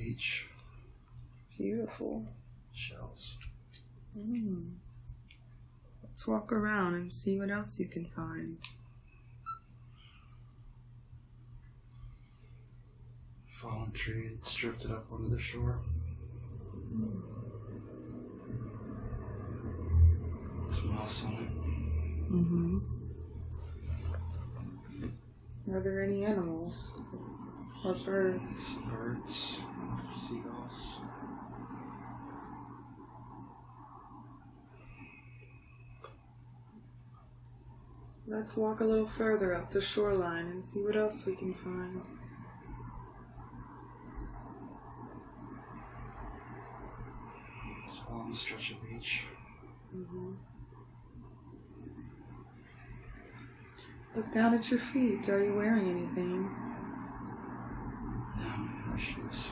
beach. Beautiful. Shells. Let's walk around and see what else you can find. Fallen tree that's drifted up onto the shore. Some moss on it. Are there any animals or birds? Some birds, seagulls. Let's walk a little further up the shoreline and see what else we can find. It's a long stretch of beach. Look down at your feet. Are you wearing anything? No, no shoes.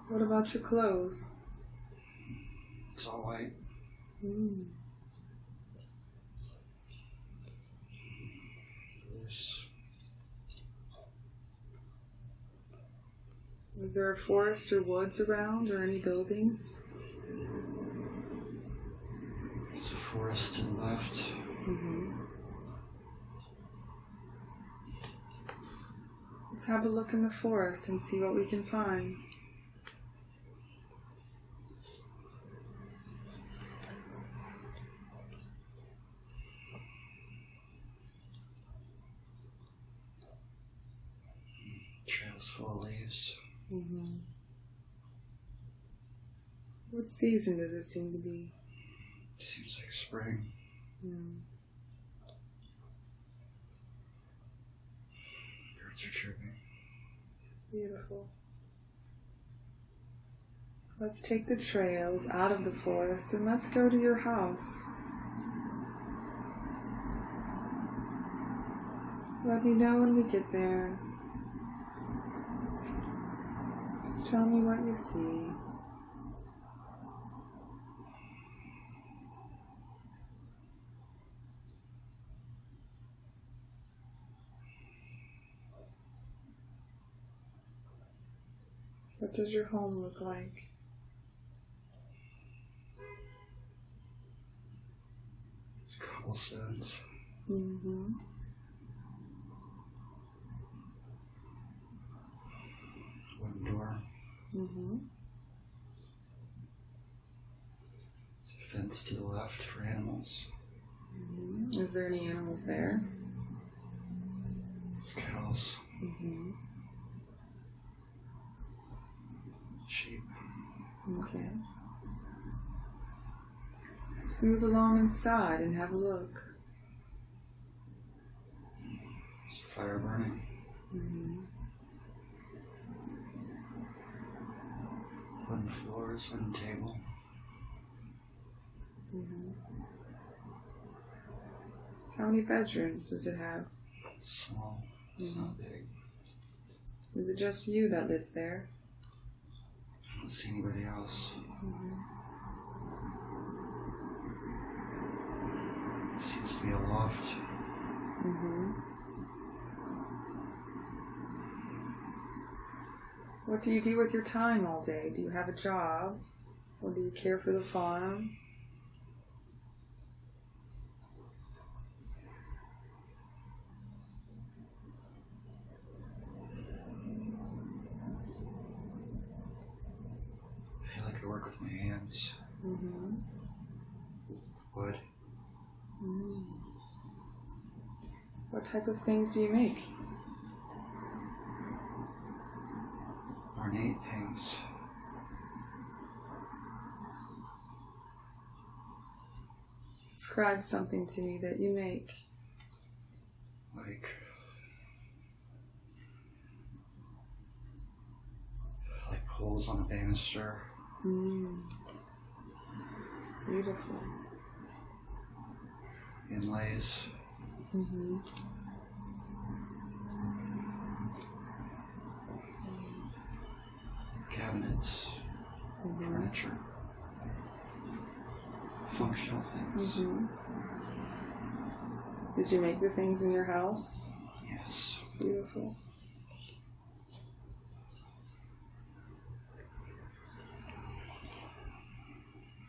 What about your clothes? It's all white. Is there a forest or woods around or any buildings? There's a forest to the left. Let's have a look in the forest and see what we can find. Trails full of leaves. What season does it seem to be? Seems like spring. Birds are chirping. Beautiful. Let's take the trails out of the forest and let's go to your house. Let me know when we get there. Just tell me what you see. What does your home look like? It's cobblestones. Wooden door. There's a fence to the left for animals. Is there any animals there? There's cows. Sheep. Okay. Let's move along inside and have a look. There's a fire burning. Wooden floors, wooden table. How many bedrooms does it have? It's small. It's not big. Is it just you that lives there? I don't see anybody else. Seems to be a loft. What do you do with your time all day? Do you have a job? Or do you care for the farm? I feel like I work with my hands. With wood. What type of things do you make? Ornate things. Describe something to me that you make. Like holes on a banister. Beautiful. Inlays. Cabinets. Furniture. Functional things. Did you make the things in your house? Yes. Beautiful.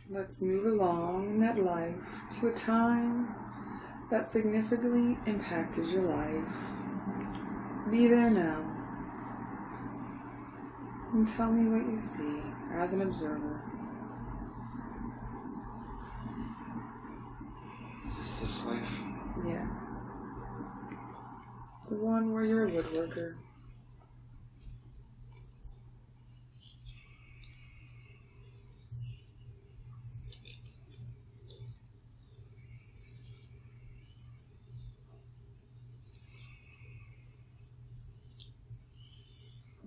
Let's move along in that life to a time that significantly impacted your life. Be there now. And tell me what you see as an observer. Is this life? Yeah. The one where you're a woodworker.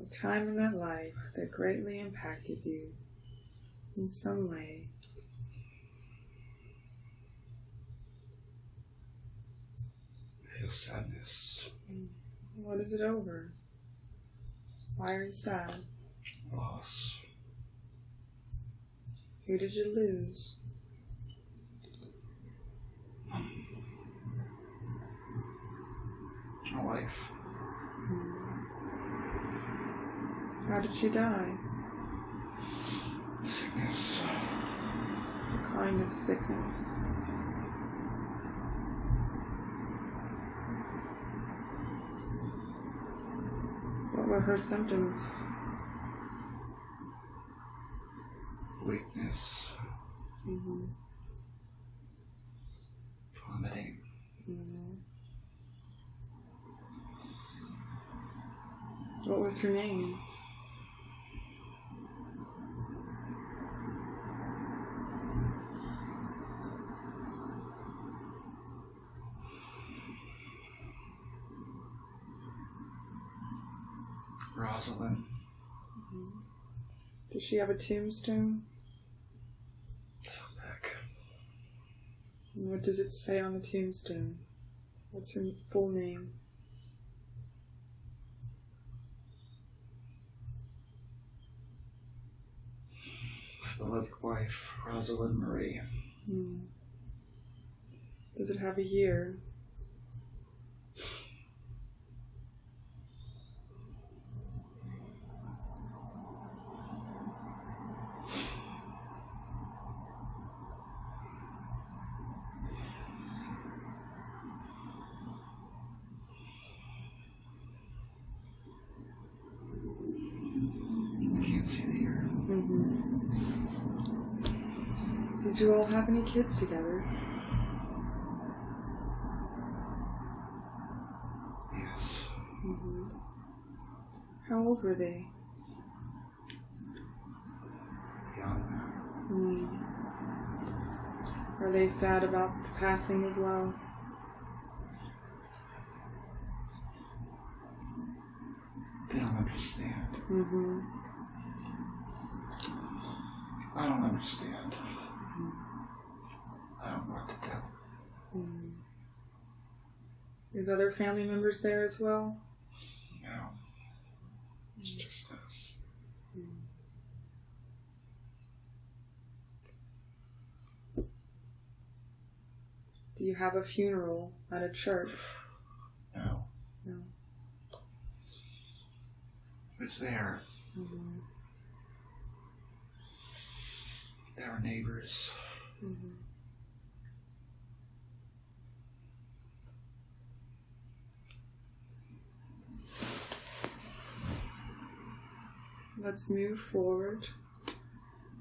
A time in that life that greatly impacted you in some way. I feel sadness. What is it over? Why are you sad? Loss. Who did you lose? My wife. How did she die? Sickness. What kind of sickness? What were her symptoms? Weakness. Mm-hmm. Vomiting. Mm-hmm. What was her name? Rosalind. Mm-hmm. Does she have a tombstone? It's on back. And what does it say on the tombstone? What's her full name? My beloved wife, Rosalind Marie. Hmm. Does it have a year? I can't see the year. Mm-hmm. Did you all have any kids together? Yes. Mm-hmm. How old were they? Young. Mm. Are they sad about the passing as well? They don't understand. Mm-hmm. I don't understand. I don't know what to tell. Mm. Is other family members there as well? No. It's just us. Mm. Do you have a funeral at a church? No. No. It's there. Mm-hmm. They were neighbors. Mm-hmm. Let's move forward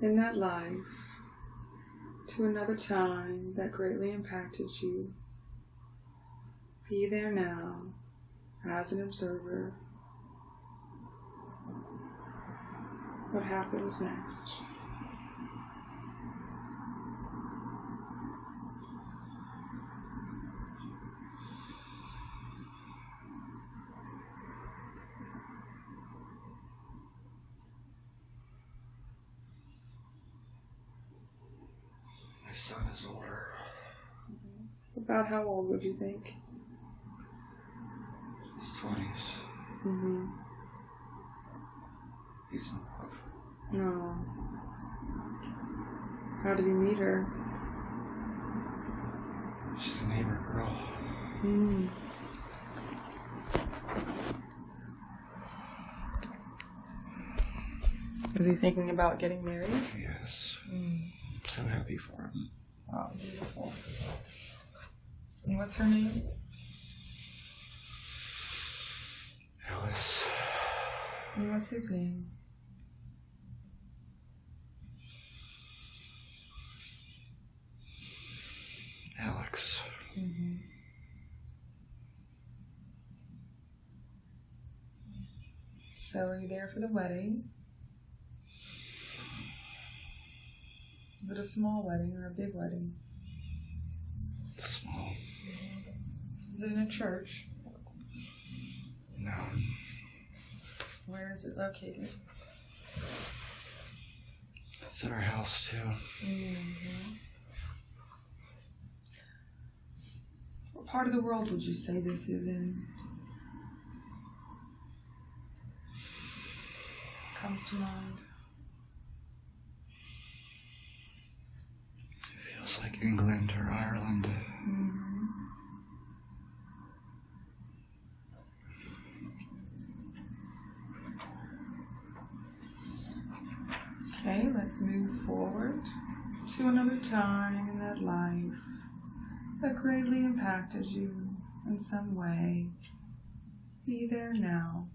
in that life to another time that greatly impacted you. Be there now as an observer. What happens next? My son is older. About how old would you think? His 20s. Mm-hmm. He's in love. Oh. How did you meet her? She's a neighbor girl. Mm. Is he thinking about getting married? Yes. Mm. So happy for him. Oh, beautiful. And what's her name? Alice. And what's his name? Alex. Mm-hmm. So are you there for the wedding? Is it a small wedding or a big wedding? Small. Is it in a church? No. Where is it located? It's at our house, too. Mm-hmm. What part of the world would you say this is in? Comes to mind. It feels like England or Ireland. Mm-hmm. Okay, let's move forward to another time in that life that greatly impacted you in some way. Be there now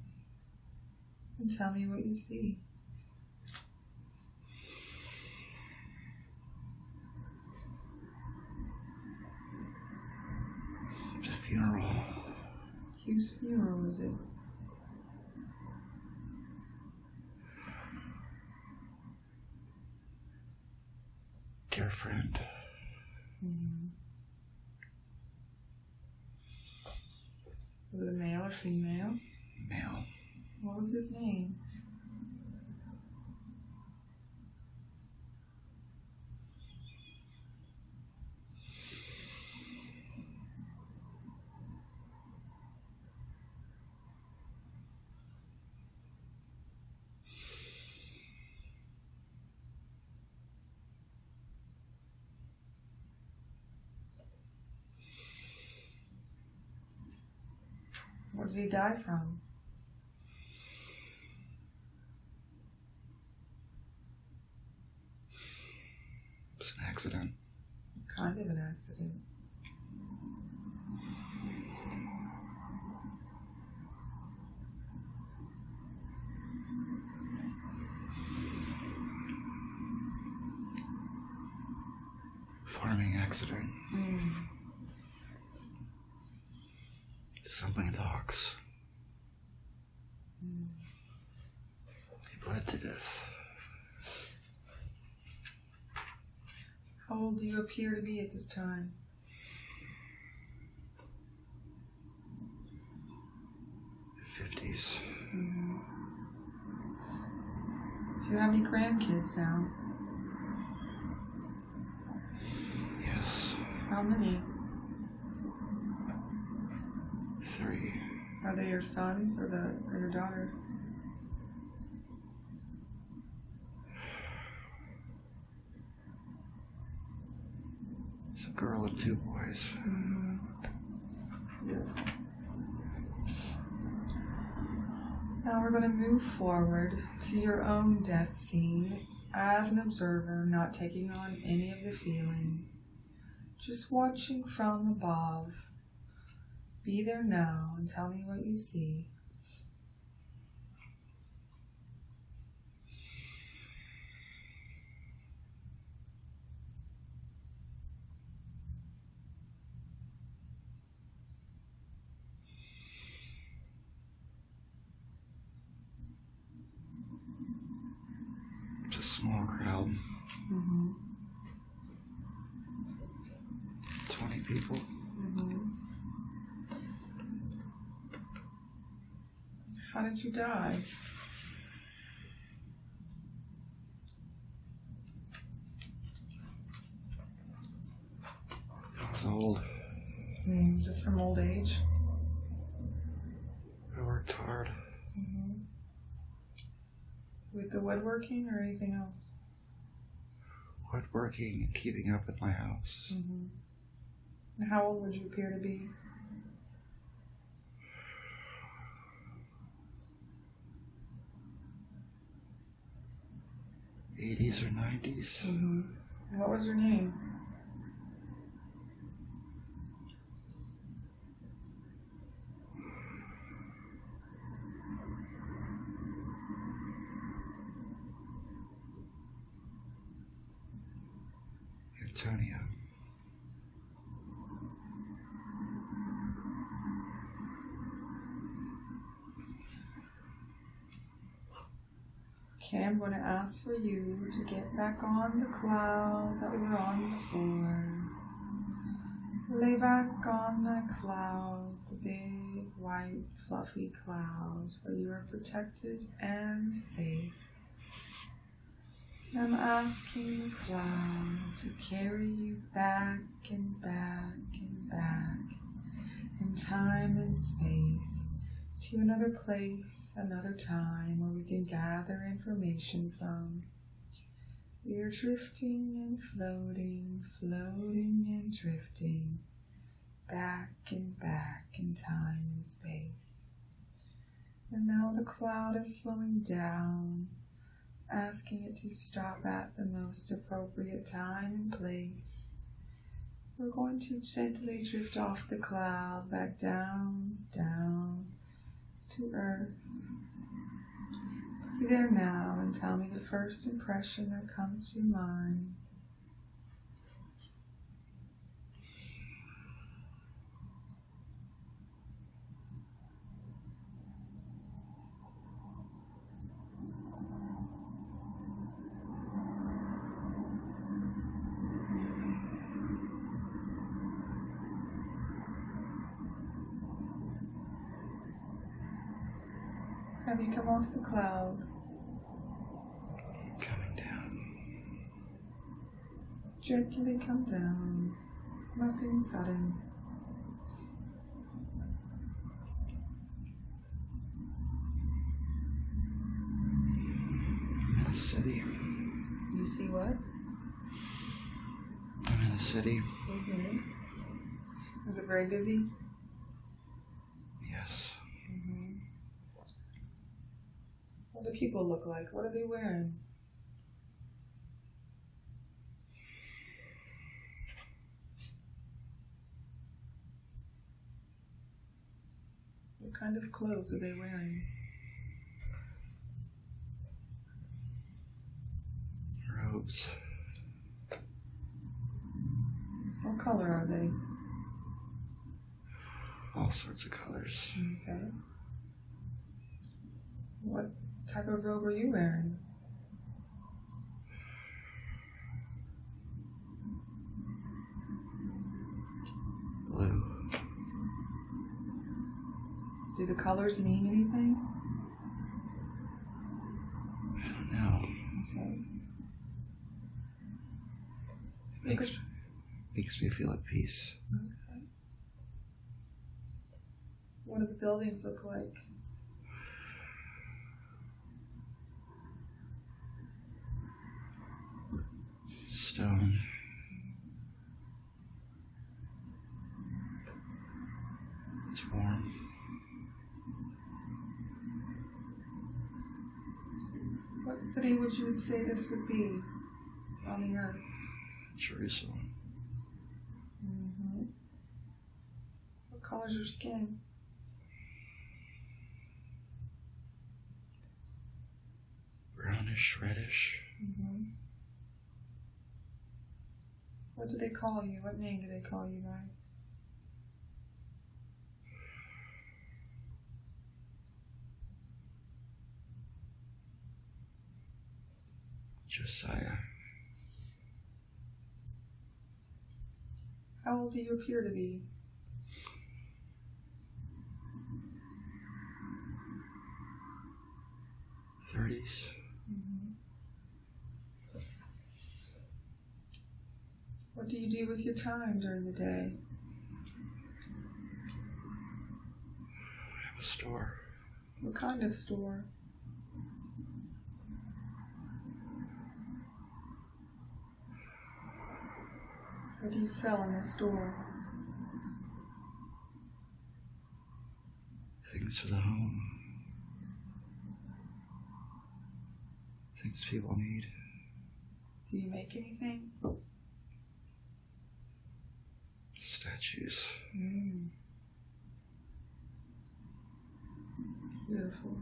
and tell me what you see. It's a funeral. Whose funeral is it? Dear friend. Mm-hmm. Was it a male or female? Male. What was his name? What did he die from? It's an accident. Kind of an accident. Farming accident. Mm. Something in the hawks. Mm. He bled to death. How old do you appear to be at this time? 50s. Mm-hmm. Do you have any grandkids now? Yes. How many? 3. Are they your sons or your daughters? It's a girl and 2 boys. Mm-hmm. Beautiful. Now we're going to move forward to your own death scene as an observer, not taking on any of the feeling, just watching from above. Be there now and tell me what you see. It's a small crowd. Mm-hmm. 20 people. Mm-hmm. How did you die? I was old. Just from old age? I worked hard. Mm-hmm. With the woodworking or anything else? Woodworking and keeping up with my house. Mm-hmm. And how old would you appear to be? 80s or 90s. Mm-hmm. What was your name? Antonio. Okay, I'm going to ask for you to get back on the cloud that we were on before. Lay back on that cloud, the big, white, fluffy cloud, where you are protected and safe. I'm asking the cloud to carry you back and back and back in time and space to another place, another time where we can gather information from. We are drifting and floating, floating and drifting, back and back in time and space. And now the cloud is slowing down, asking it to stop at the most appropriate time and place. We're going to gently drift off the cloud back down, down to Earth. Be there now and tell me the first impression that comes to your mind. Have you come off the cloud? Coming down. Gently come down. Nothing sudden. I'm in a city. You see what? I'm in a city. Mm-hmm. Is it very busy? Yes. Mm-hmm. What do people look like? What are they wearing? What kind of clothes are they wearing? Robes. What color are they? All sorts of colors. Okay. What type of robe are you wearing? Blue. Do the colors mean anything? I don't know. Okay. Makes me feel at peace. Okay. What do the buildings look like? Stone. It's warm. What city would you say this would be on the earth? Jerusalem. Mm-hmm. What color's your skin? Brownish, reddish. Mm-hmm. What do they call you? What name do they call you by? Josiah. How old do you appear to be? '30s. Mm-hmm. What do you do with your time during the day? I have a store. What kind of store? What do you sell in the store? Things for the home. Things people need. Do you make anything? Statues. Beautiful.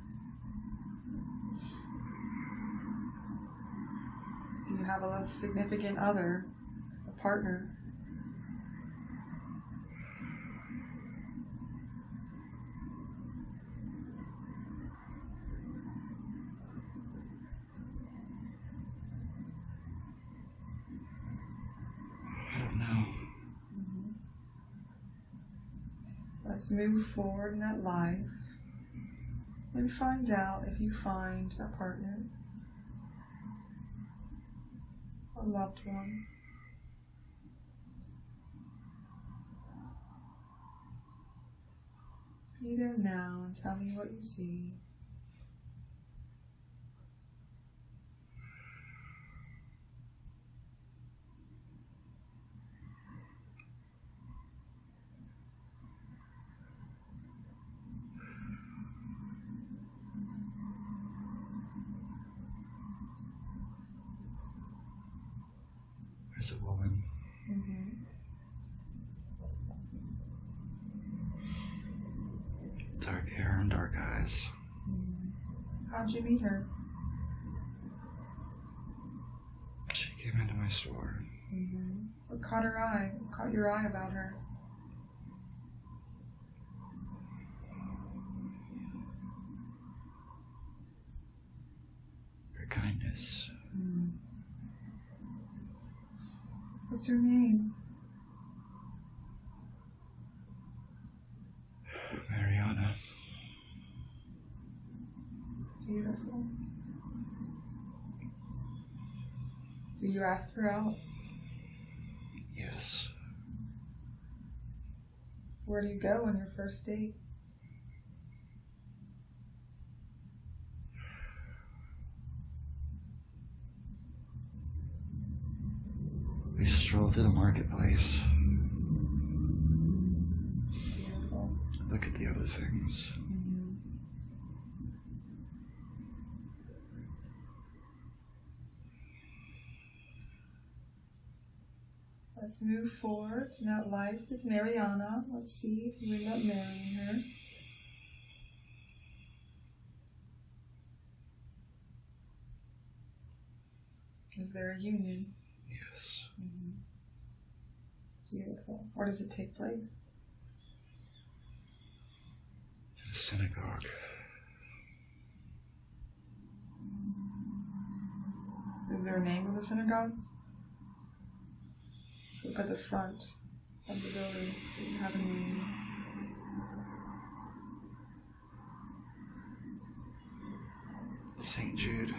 Do you have a significant other, a partner? I don't know. Let's move forward in that life and find out if you find a partner, a loved one. Be there now and tell me what you see. There's a woman. Dark hair and dark eyes. How'd you meet her? She came into my store. What caught her eye? What caught your eye about her? Her kindness. What's her name? Mariana. Beautiful. Do you ask her out? Yes. Where do you go on your first date? We stroll through the marketplace. Beautiful. Look at the other things. Let's move forward. Now life is Mariana. Let's see if you end up marrying her. Is there a union? Yes. Beautiful. Where does it take place? In a synagogue. Is there a name of the synagogue? Let's look at the front of the building. Does it have a name? St. Jude.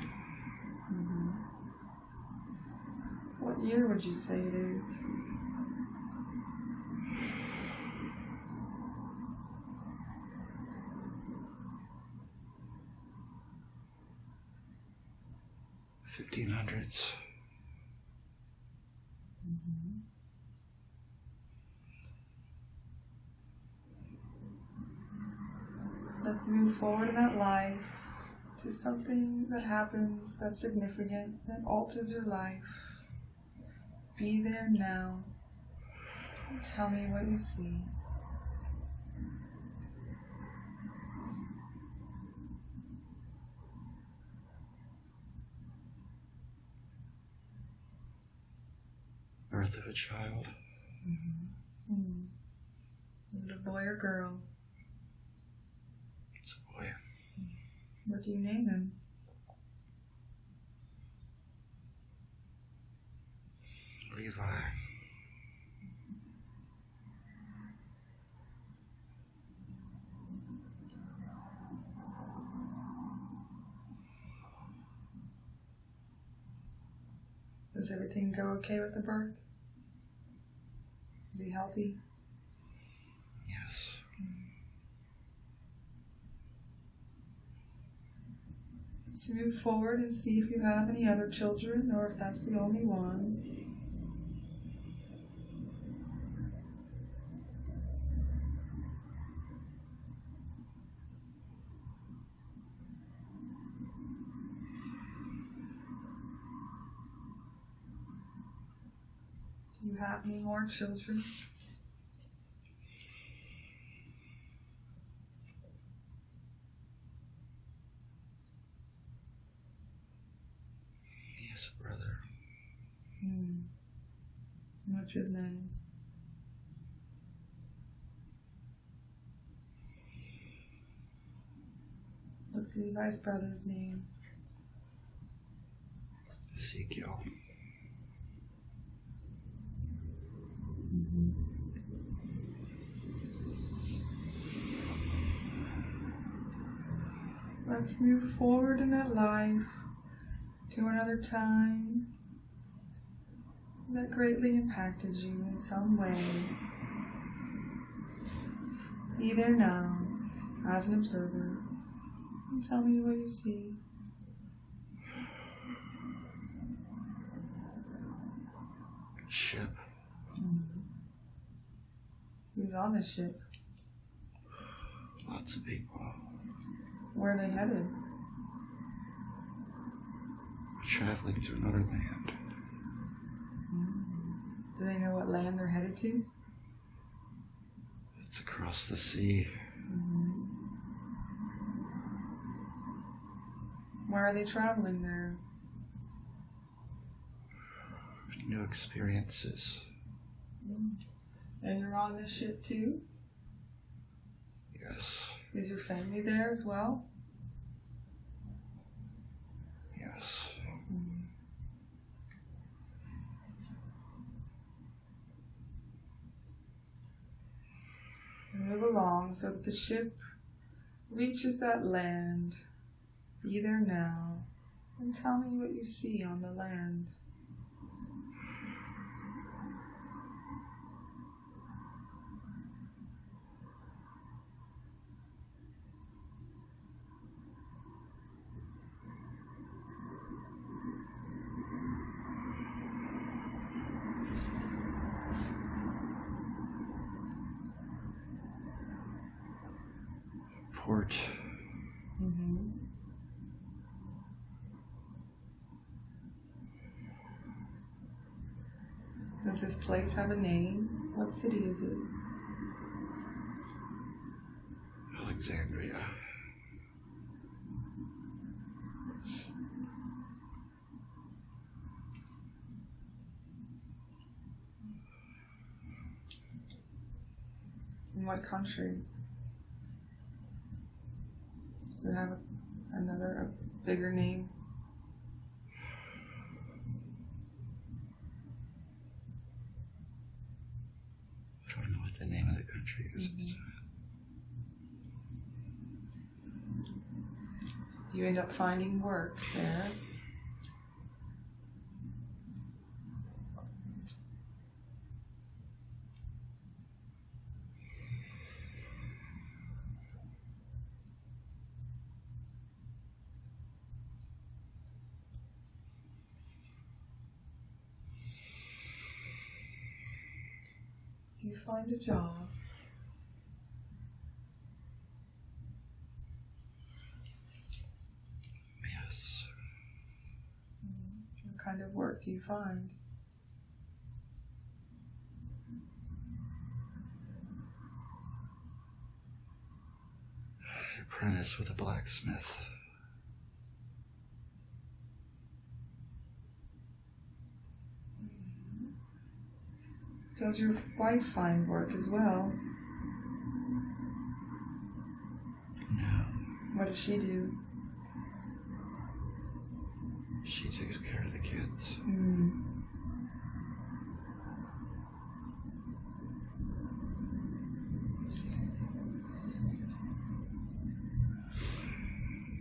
What year would you say it is? $1500s. Let's move forward in that life to something that happens that's significant, that alters your life. Be there now and tell me what you see. Birth of a child. Is it a boy or girl? It's a boy. What do you name him? Levi. Does everything go okay with the birth? Is he healthy? Yes. Let's move forward and see if you have any other children or if that's the only one. have any more children? He has a brother. What's his name? What's Levi's brother's name? Ezekiel. Let's move forward in that life to another time that greatly impacted you in some way. Be there now as an observer and tell me what you see. Ship. Who's on the ship? Lots of people. Where are they headed? We're traveling to another land. Do they know what land they're headed to? It's across the sea. Where are they traveling there? New experiences. And you're on this ship too? Yes. Is your family there as well? Yes. Move along so that the ship reaches that land. Be there now and tell me what you see on the land. Port. Does this place have a name? What city is it? Alexandria. In what country? Does it have a bigger name? I don't know what the name of the country is. Do you end up finding work there? Do you find a job? Yes. What kind of work do you find? Apprentice with a blacksmith. Does your wife find work as well? No. What does she do? She takes care of the kids.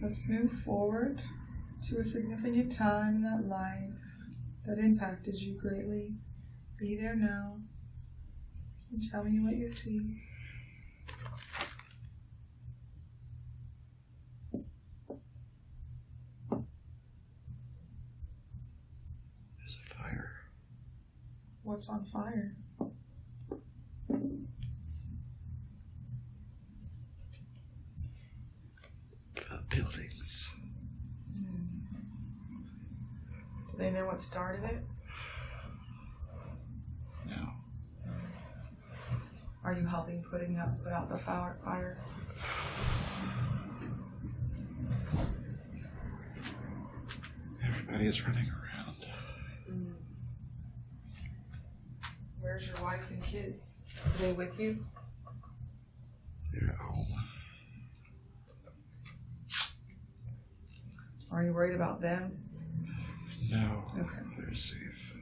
Let's move forward to a significant time in that life that impacted you greatly. Be there now and tell me what you see. There's a fire. What's on fire? Buildings. Do they know what started it? No. helping put out the fire? Everybody's running around. Where's your wife and kids? Are they with you? They're at home. Are you worried about them? No. Okay. They're safe.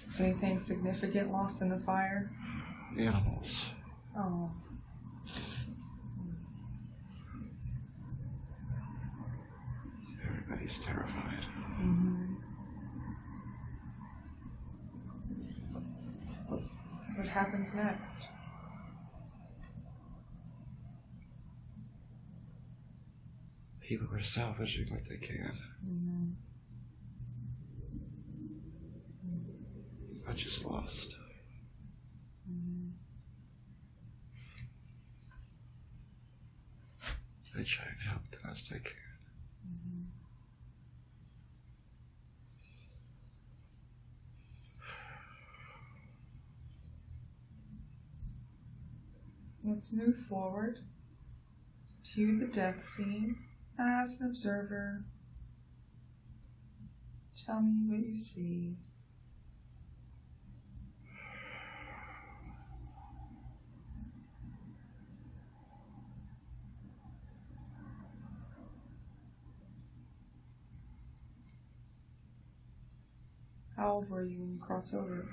Is anything significant lost in the fire? Animals. Oh. Everybody's terrified. What happens next? People are salvaging what they can. Much is lost. I try and help the best I can. Let's move forward to the death scene as an observer. Tell me what you see. How old were you when you crossed over?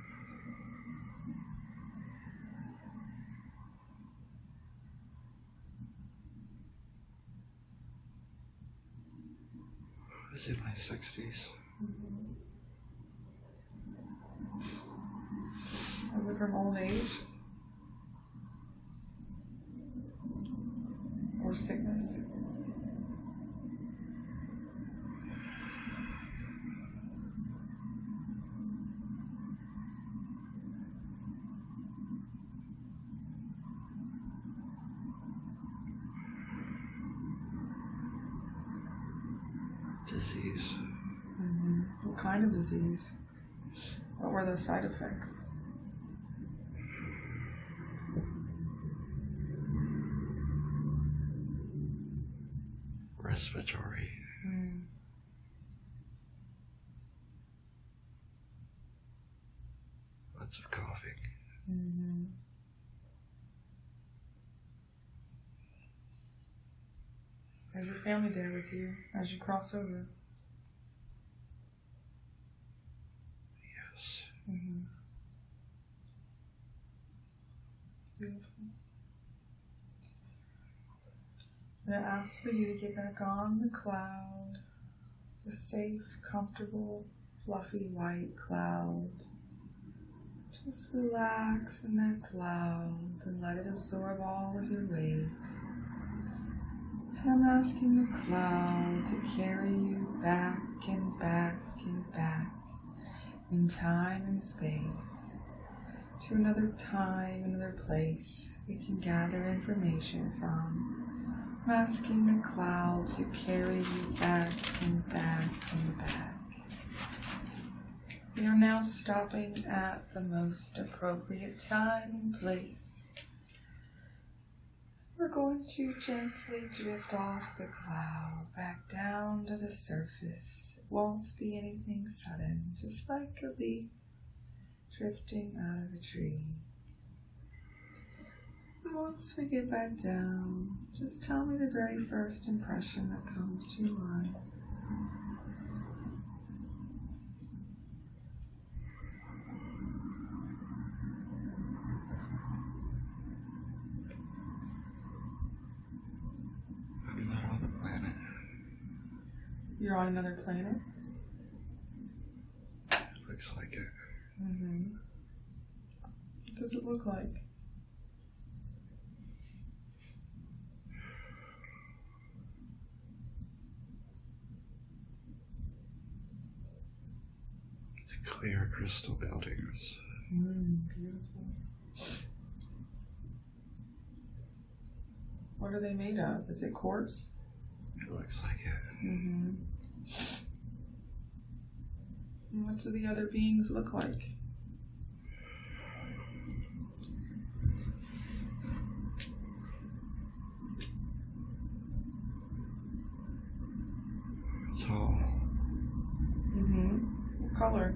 I was in my 60s. Was it from old age? Or sickness? Disease. What kind of disease? What were the side effects? Respiratory. Lots of coughing. Is your family there with you as you cross over? Yes. Beautiful. I'm going to ask for you to get back on the cloud, the safe, comfortable, fluffy white cloud. Just relax in that cloud and let it absorb all of your weight. And I'm asking the cloud to carry you back and back and back in time and space to another time, another place we can gather information from. I'm asking the cloud to carry you back and back and back. We are now stopping at the most appropriate time and place. We're going to gently drift off the cloud back down to the surface. It won't be anything sudden, just like a leaf drifting out of a tree. Once we get back down, just tell me the very first impression that comes to your mind. I'm not on the planet. You're on another planet? Looks like it. What does it look like? Clear crystal buildings. Beautiful. What are they made of? Is it quartz? It looks like it. And what do the other beings look like? Tall. What color?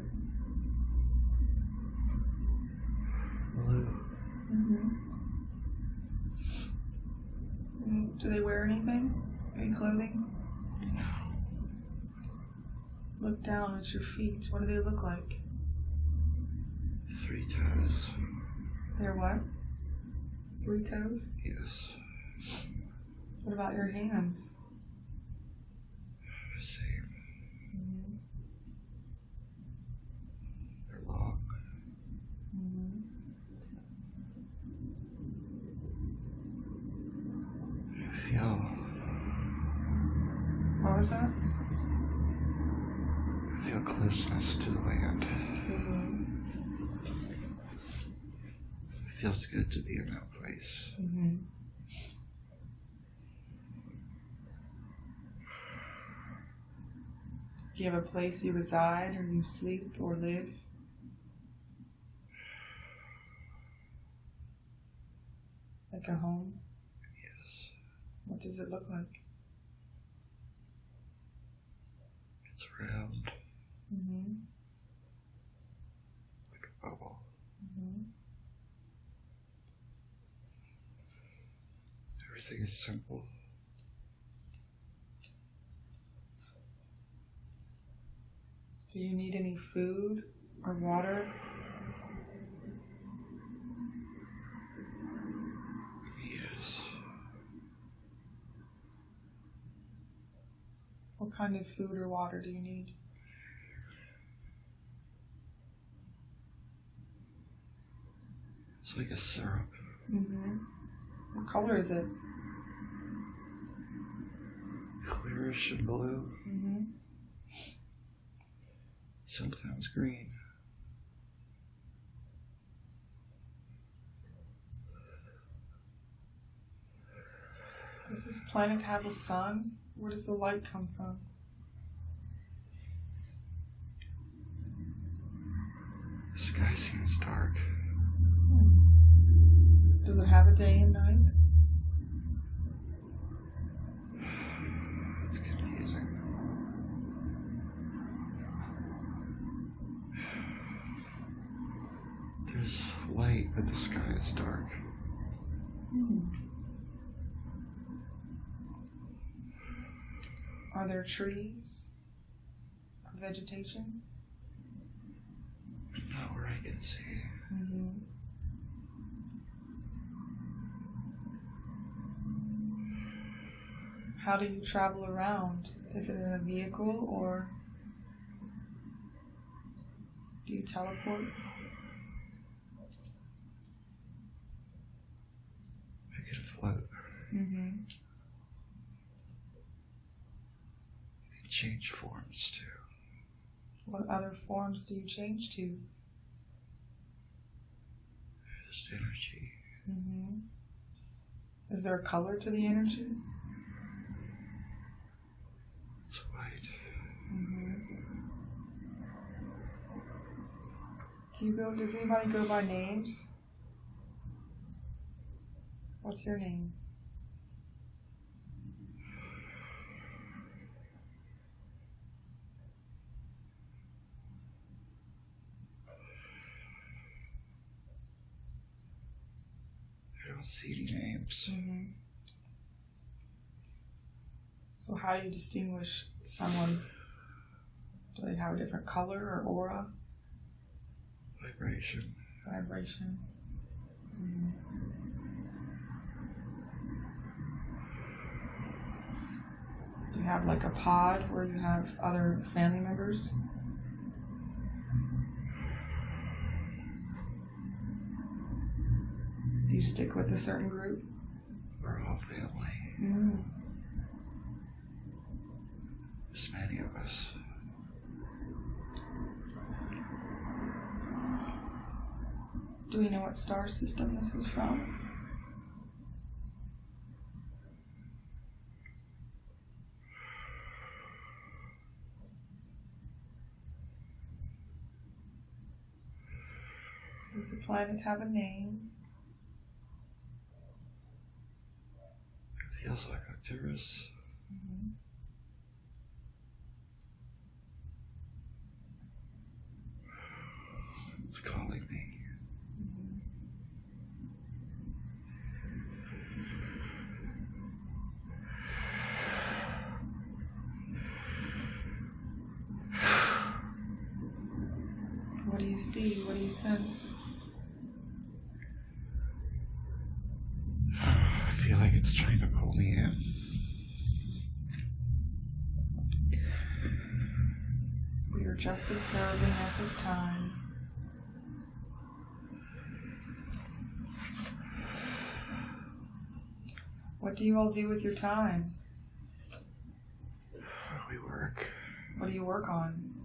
Blue. Do they wear anything? Any clothing? No. Look down at your feet. What do they look like? 3 toes. They're what? 3 toes? Yes. What about your hands? Same. They're long. I feel. What was that? I feel closeness to the land. It feels good to be in that place. Do you have a place you reside, or you sleep, or live? Like a home? Yes. What does it look like? It's round. Like a bubble. Everything is simple. Do you need any food or water? Yes. What kind of food or water do you need? It's like a syrup. What color is it? Clearish and blue. Sometimes green. Does this planet have a sun? Where does the light come from? The sky seems dark. Does it have a day and night? It's confusing. There's light, but the sky is dark. Are there trees? Or vegetation? Not where I can see. How do you travel around? Is it in a vehicle, or do you teleport? I could float. I could change forms too. What other forms do you change to? Just energy. Is there a color to the energy? It's white. Does anybody go by names? What's your name? I don't see any names. So how do you distinguish someone? Do they have a different color or aura? Vibration. Vibration. Do you have like a pod where you have other family members? Do you stick with a certain group? We're all family. There's many of us. Do we know what star system this is from? Does the planet have a name? It feels like Arcturus. Mm-hmm. It's calling me. What do you see? What do you sense? I feel like it's trying to pull me in. We are just observing at this time. What do you all do with your time? We work. What do you work on?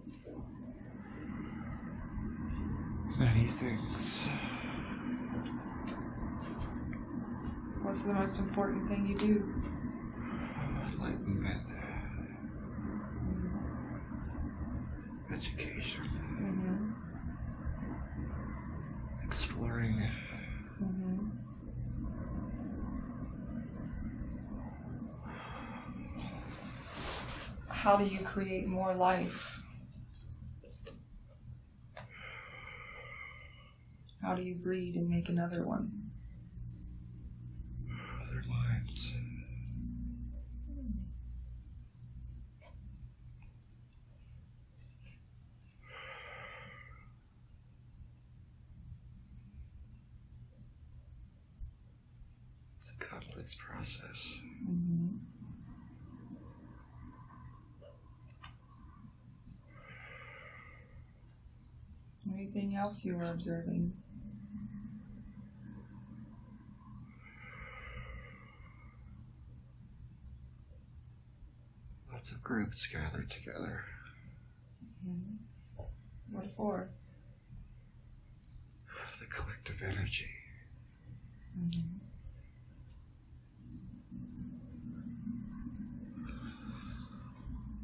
Many things. What's the most important thing you do? Enlightenment. Education. Mm-hmm. Exploring. Mm-hmm. How do you create more life? How do you breed and make another one? Other minds. It's a complex process. Mm-hmm. Anything else you are observing? Lots of groups gathered together. Mm-hmm. What for? The collective energy. Mm-hmm.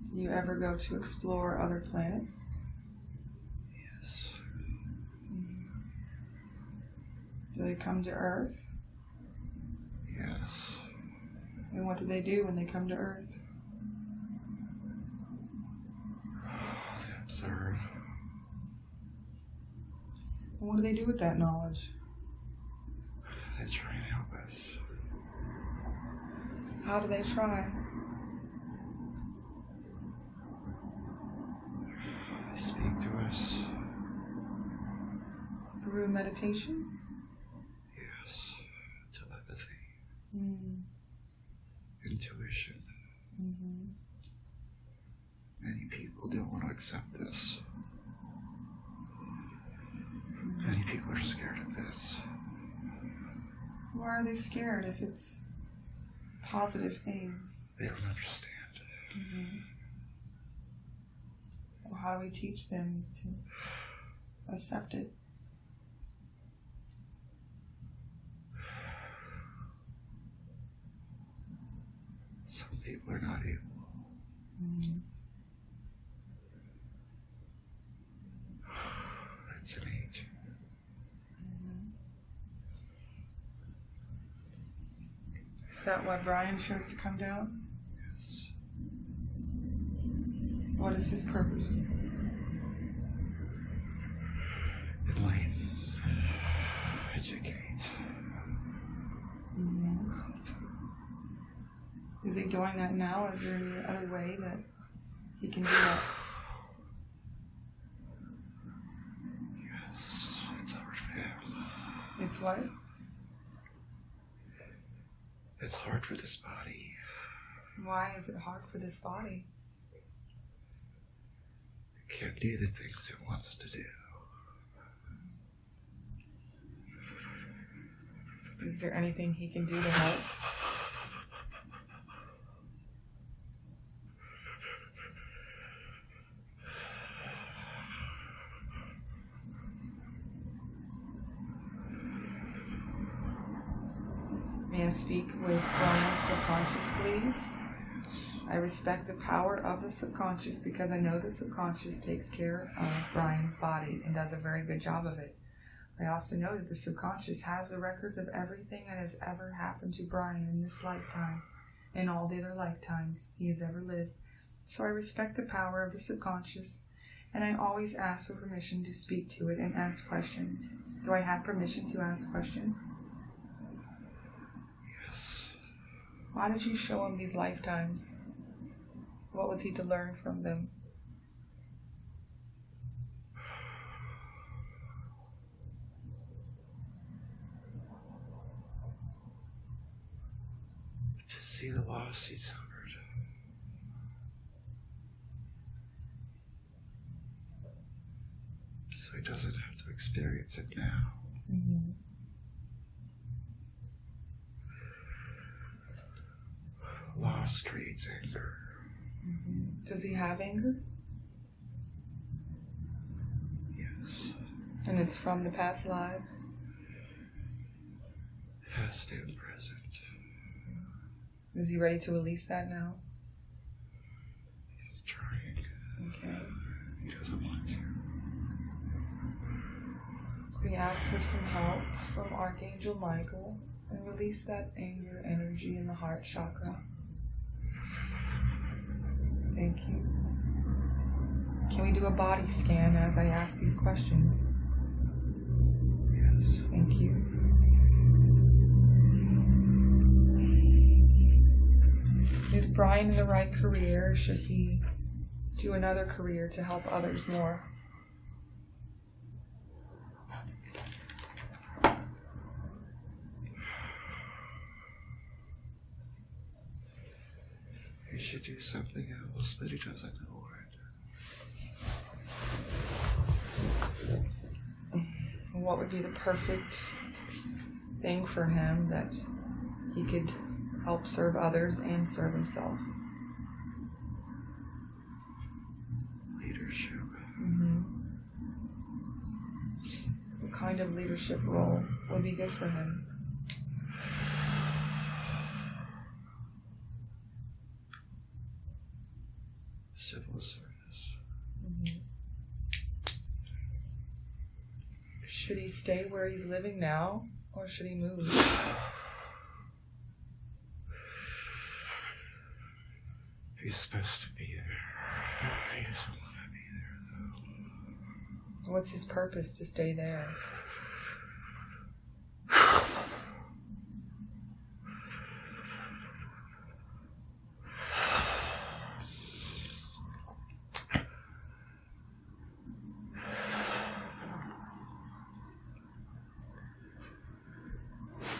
Do you ever go to explore other planets? Yes. Do they come to Earth? Yes. And what do they do when they come to Earth? They observe. And what do they do with that knowledge? They try and help us. How do they try? They speak to us. Through meditation? Yes. Telepathy. Mm. Intuition. Mm-hmm. Many people don't want to accept this. Many people are scared of this. Why are they scared if it's positive things? They don't understand. Mm-hmm. Well, how do we teach them to accept it? Some people are not able. Mm-hmm. It's innate. Is that why Bryan chose to come down? Yes. What is his purpose? Enlighten. Educate. Mm-hmm. Is he doing that now? Is there any other way that he can do that? Yes. It's hard for him. It's what? It's hard for this body. Why is it hard for this body? It can't do the things it wants to do. Is there anything he can do to help? May I speak with Bryan's subconscious, please? I respect the power of the subconscious because I know the subconscious takes care of Bryan's body and does a very good job of it. I also know that the subconscious has the records of everything that has ever happened to Bryan in this lifetime and all the other lifetimes he has ever lived. So I respect the power of the subconscious, and I always ask for permission to speak to it and ask questions. Do I have permission to ask questions? Yes. Why did you show him these lifetimes? What was he to learn from them? To see the loss he suffered. So he doesn't have to experience it now. Mm-hmm. Loss creates anger. Mm-hmm. Does he have anger? Yes. And it's from the past lives? Past and present. Is he ready to release that now? He's trying. Okay. He doesn't want to. We ask for some help from Archangel Michael and release that anger energy in the heart chakra. Thank you. Can we do a body scan as I ask these questions? Yes. Thank you. Is Bryan in the right career? Should he do another career to help others more? He should do something else, but he doesn't know it. What would be the perfect thing for him that he could help serve others and serve himself? Leadership. Mm-hmm. What kind of leadership role would be good for him? Civil service. Mm-hmm. Should he stay where he's living now, or should he move? He's supposed to be there. He doesn't want to be there, though. What's his purpose to stay there?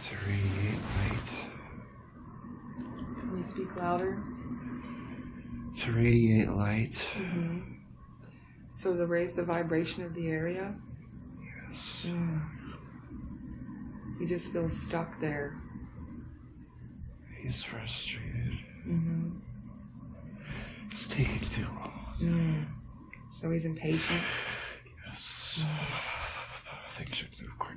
To radiate light. Can you speak louder? To radiate light. Mm-hmm. So to raise the vibration of the area? Yes. He just feels stuck there. He's frustrated. Mm-hmm. It's taking too long. So he's impatient? Yes. Things should move quicker.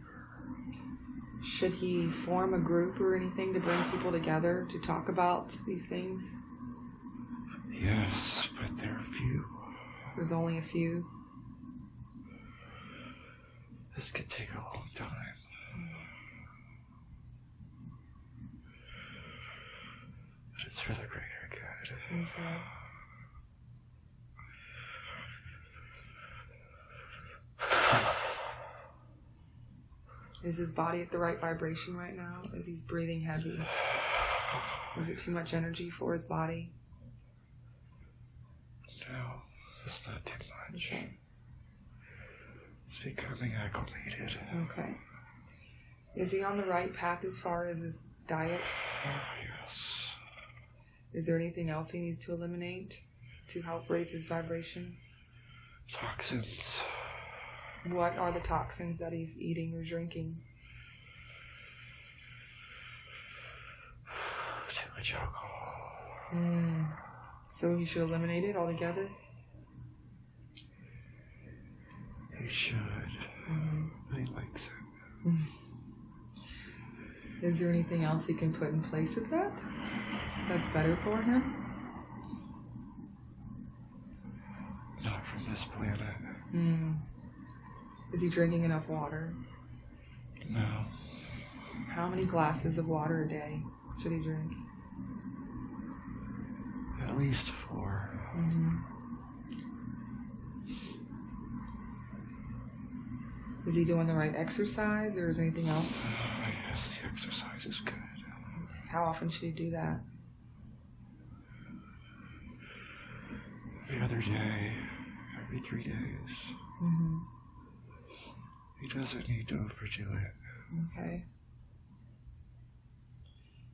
Should he form a group or anything to bring people together to talk about these things? Yes, but there are few. There's only a few. This could take a long time. But it's for the greater good. Okay. Is his body at the right vibration right now? Is he breathing heavy? Is it too much energy for his body? No, it's not too much. Okay. It's becoming acclimated. Okay. Is he on the right path as far as his diet? Yes. Is there anything else he needs to eliminate to help raise his vibration? Toxins. What are the toxins that he's eating or drinking? Too much alcohol. So he should eliminate it altogether? He should. But he likes it. Is there anything else he can put in place of that? That's better for him? Not from this planet. Is he drinking enough water? No. How many glasses of water a day should he drink? At least 4. Mm-hmm. Is he doing the right exercise, or is anything else? Yes, the exercise is good. How often should he do that? Every other day, every 3 days. Mm-hmm. He doesn't need to overdo it. Okay.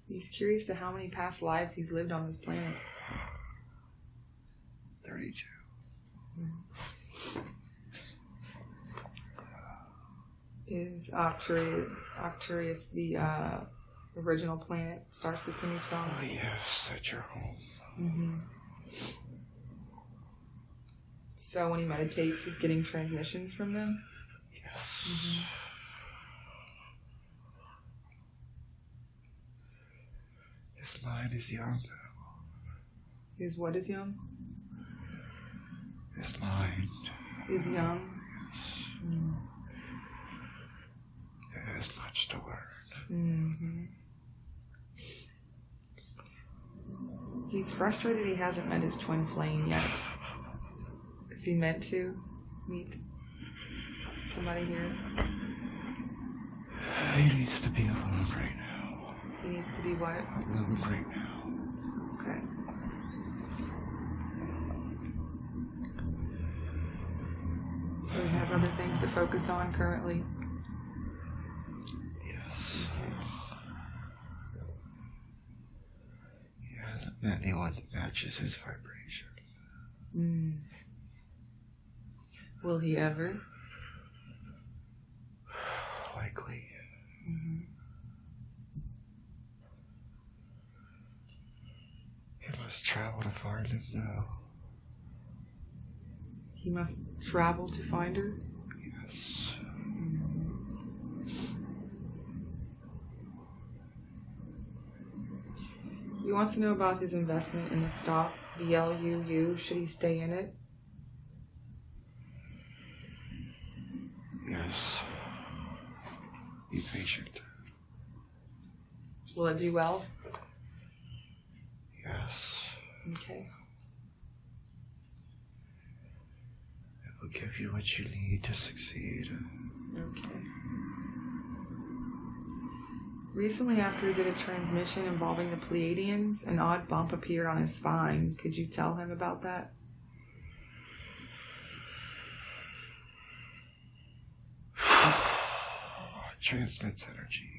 He's curious to how many past lives he's lived on this planet. 32. Is Arcturus the original planet star system he's from? Oh yes, at your home. Mm-hmm. So when he meditates, he's getting transmissions from them? Yes. Mm-hmm. His mind is young. His what is young? His mind. Is young? Yes. Mm. It has much to learn. Mm-hmm. He's frustrated he hasn't met his twin flame yet. Is he meant to meet somebody here? He needs to be alone right now. He needs to be what? Alone right now. Okay. So he has other things to focus on currently? Yes. He hasn't met anyone that matches his vibration. Mm. Will he ever? Likely. Mm-hmm. He must travel to find him, though. He must travel to find her? Yes. He wants to know about his investment in the stock, the LUU. Should he stay in it? Yes. Be patient. Will it do well? Yes. Okay. It will give you what you need to succeed. Okay. Recently, after he did a transmission involving the Pleiadians, an odd bump appeared on his spine. Could you tell him about that? Transmits energy.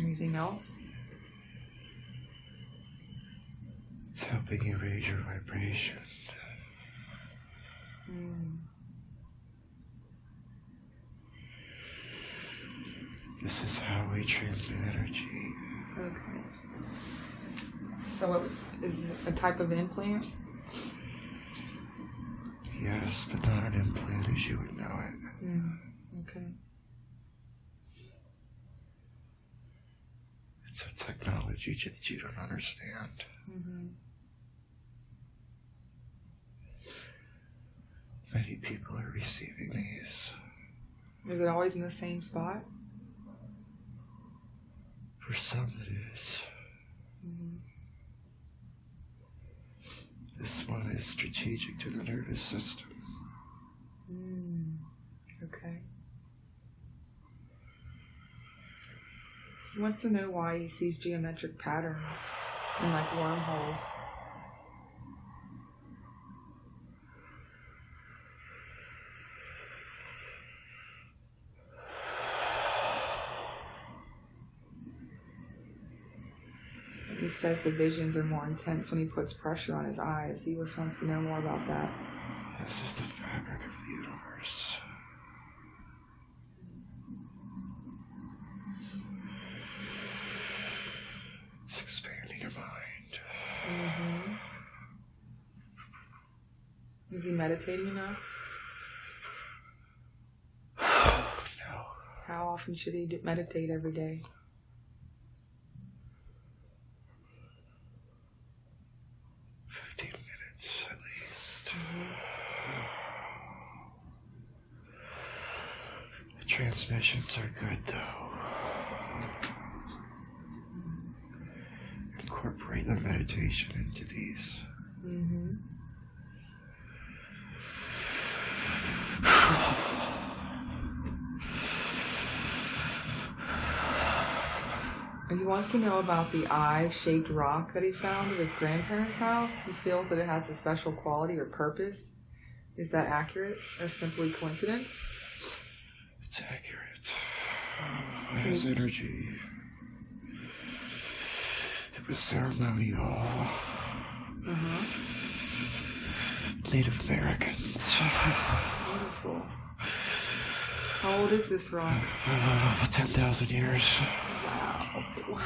Anything else? It's helping you raise your vibration. Mm. This is how we transmit energy. Okay. So it is a type of implant? Yes, but not an implant as you would know it. Mm. Okay. It's a technology that you don't understand. Mm-hmm. Many people are receiving these. Is it always in the same spot? For some it is. Mm-hmm. This one is strategic to the nervous system. Mm. Okay. He wants to know why he sees geometric patterns and like wormholes. He says the visions are more intense when he puts pressure on his eyes. He just wants to know more about that. This is the fabric of the universe. It's expanding your mind. Mm-hmm. Is he meditating enough? No. How often should he meditate every day? 15 minutes at least. transmissions are good, though. Incorporate the meditation into these. Mm-hmm. He wants to know about the eye-shaped rock that he found at his grandparents' house. He feels that it has a special quality or purpose. Is that accurate or simply coincidence? It's accurate. It has energy. It was ceremonial. Uh-huh. Native Americans. Beautiful. How old is this rock? 10,000 years. Wow.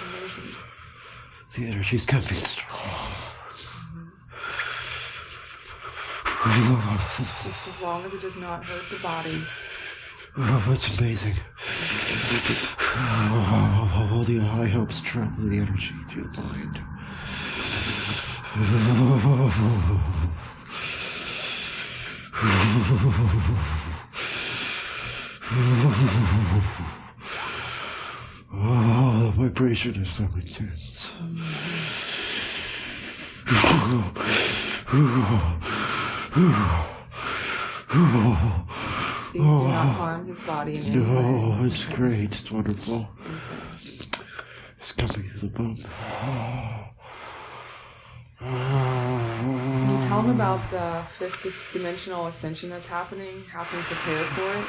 Amazing. The energy's coming strong. Just as long as it does not hurt the body. Oh, it's amazing. Oh, the eye helps travel the energy through the mind. Oh, the vibration is so intense. These do not harm his body in any way. No, it's great. It's wonderful. It's coming through the bump. Can you tell him about the fifth dimensional ascension that's happening? How can he prepare for it?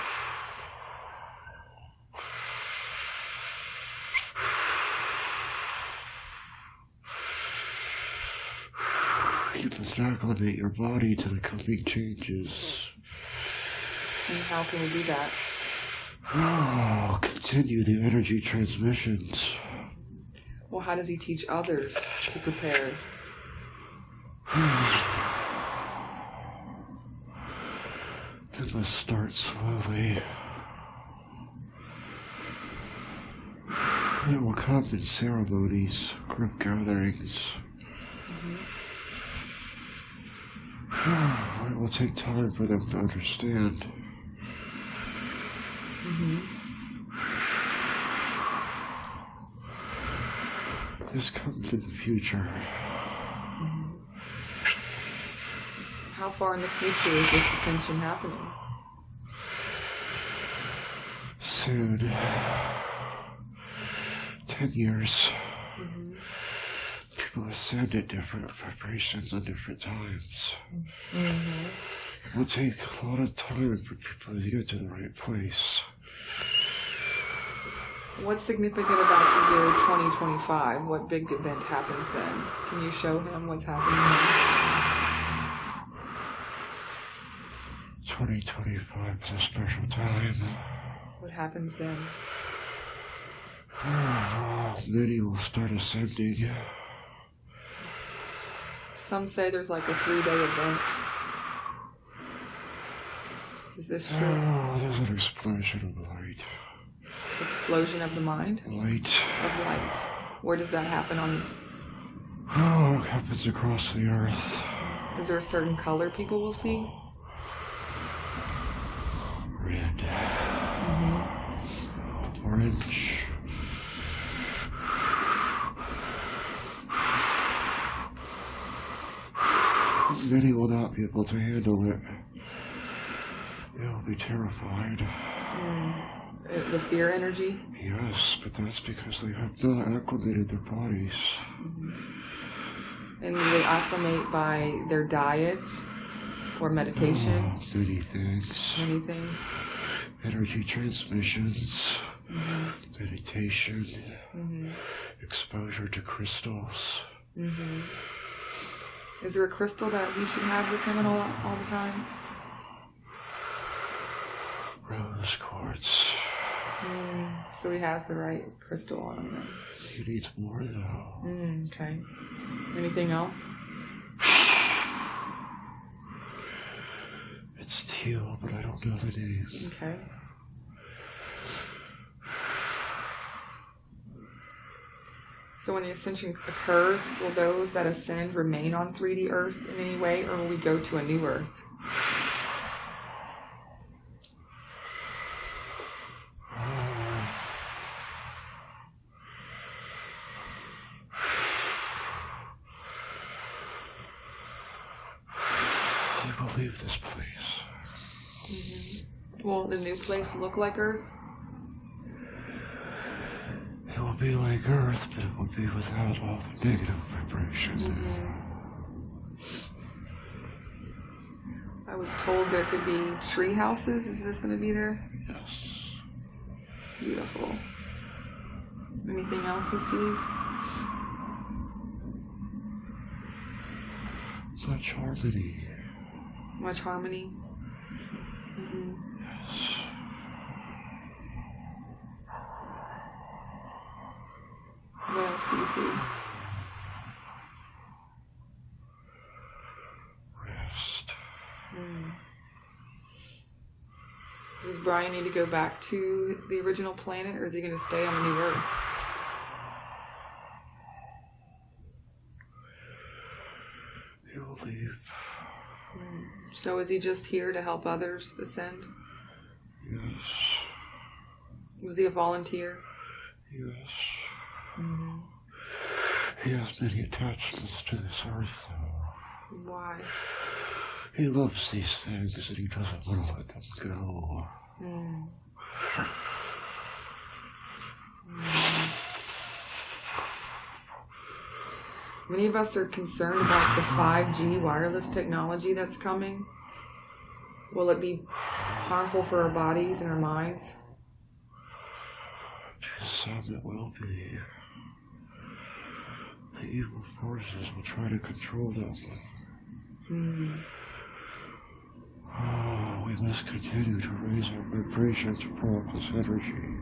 You must acclimate your body to the coming changes. And how can we do that? Oh, continue the energy transmissions. Well, how does he teach others to prepare? They must start slowly. It will come in ceremonies, group gatherings. It will take time for them to understand. This comes in the future. How far in the future is this ascension happening? Soon. 10 years. People ascend at different vibrations and different times. It will take a lot of time for people to get to the right place. What's significant about the year 2025? What big event happens then? Can you show him what's happening then? 2025 is a special time. What happens then? Many will start ascending. Some say there's like a 3-day event. Is this true? Oh, there's an explosion of light. Explosion of the mind? Light. Of light. Where does that happen on? Oh, it happens across the earth. Is there a certain color people will see? Red. Orange. Many will not be able to handle it. They will be terrified. The fear energy? Yes, but that's because they have not acclimated their bodies. And do they acclimate by their diet or meditation? Oh, many things. Many things. Energy transmissions, meditation, exposure to crystals. Is there a crystal that he should have with him all the time? Rose quartz. So he has the right crystal on him then. He needs more though. Okay. Anything else? It's teal, but I don't know the name. Okay. So when the ascension occurs, will those that ascend remain on 3D Earth in any way, or will we go to a new Earth? They will leave this place. Mm-hmm. Will the new place look like Earth? It will be like Earth, but it will be without all the negative vibrations. Mm-hmm. I was told there could be tree houses. Is this going to be there? Yes. Beautiful. Anything else he sees? Such harmony. Much harmony? Mm-hmm. Yes. What else do you see? Rest. Does Bryan need to go back to the original planet, or is he going to stay on the new Earth? He will leave. So is he just here to help others ascend? Yes. Was he a volunteer? Yes. Mm-hmm. He has many attachments to this earth, though. Why? He loves these things and he doesn't want to let them go. Many of us are concerned about the 5G wireless technology that's coming. Will it be harmful for our bodies and our minds? To some it will be. The evil forces will try to control them. Oh, we must continue to raise our vibration to block this energy.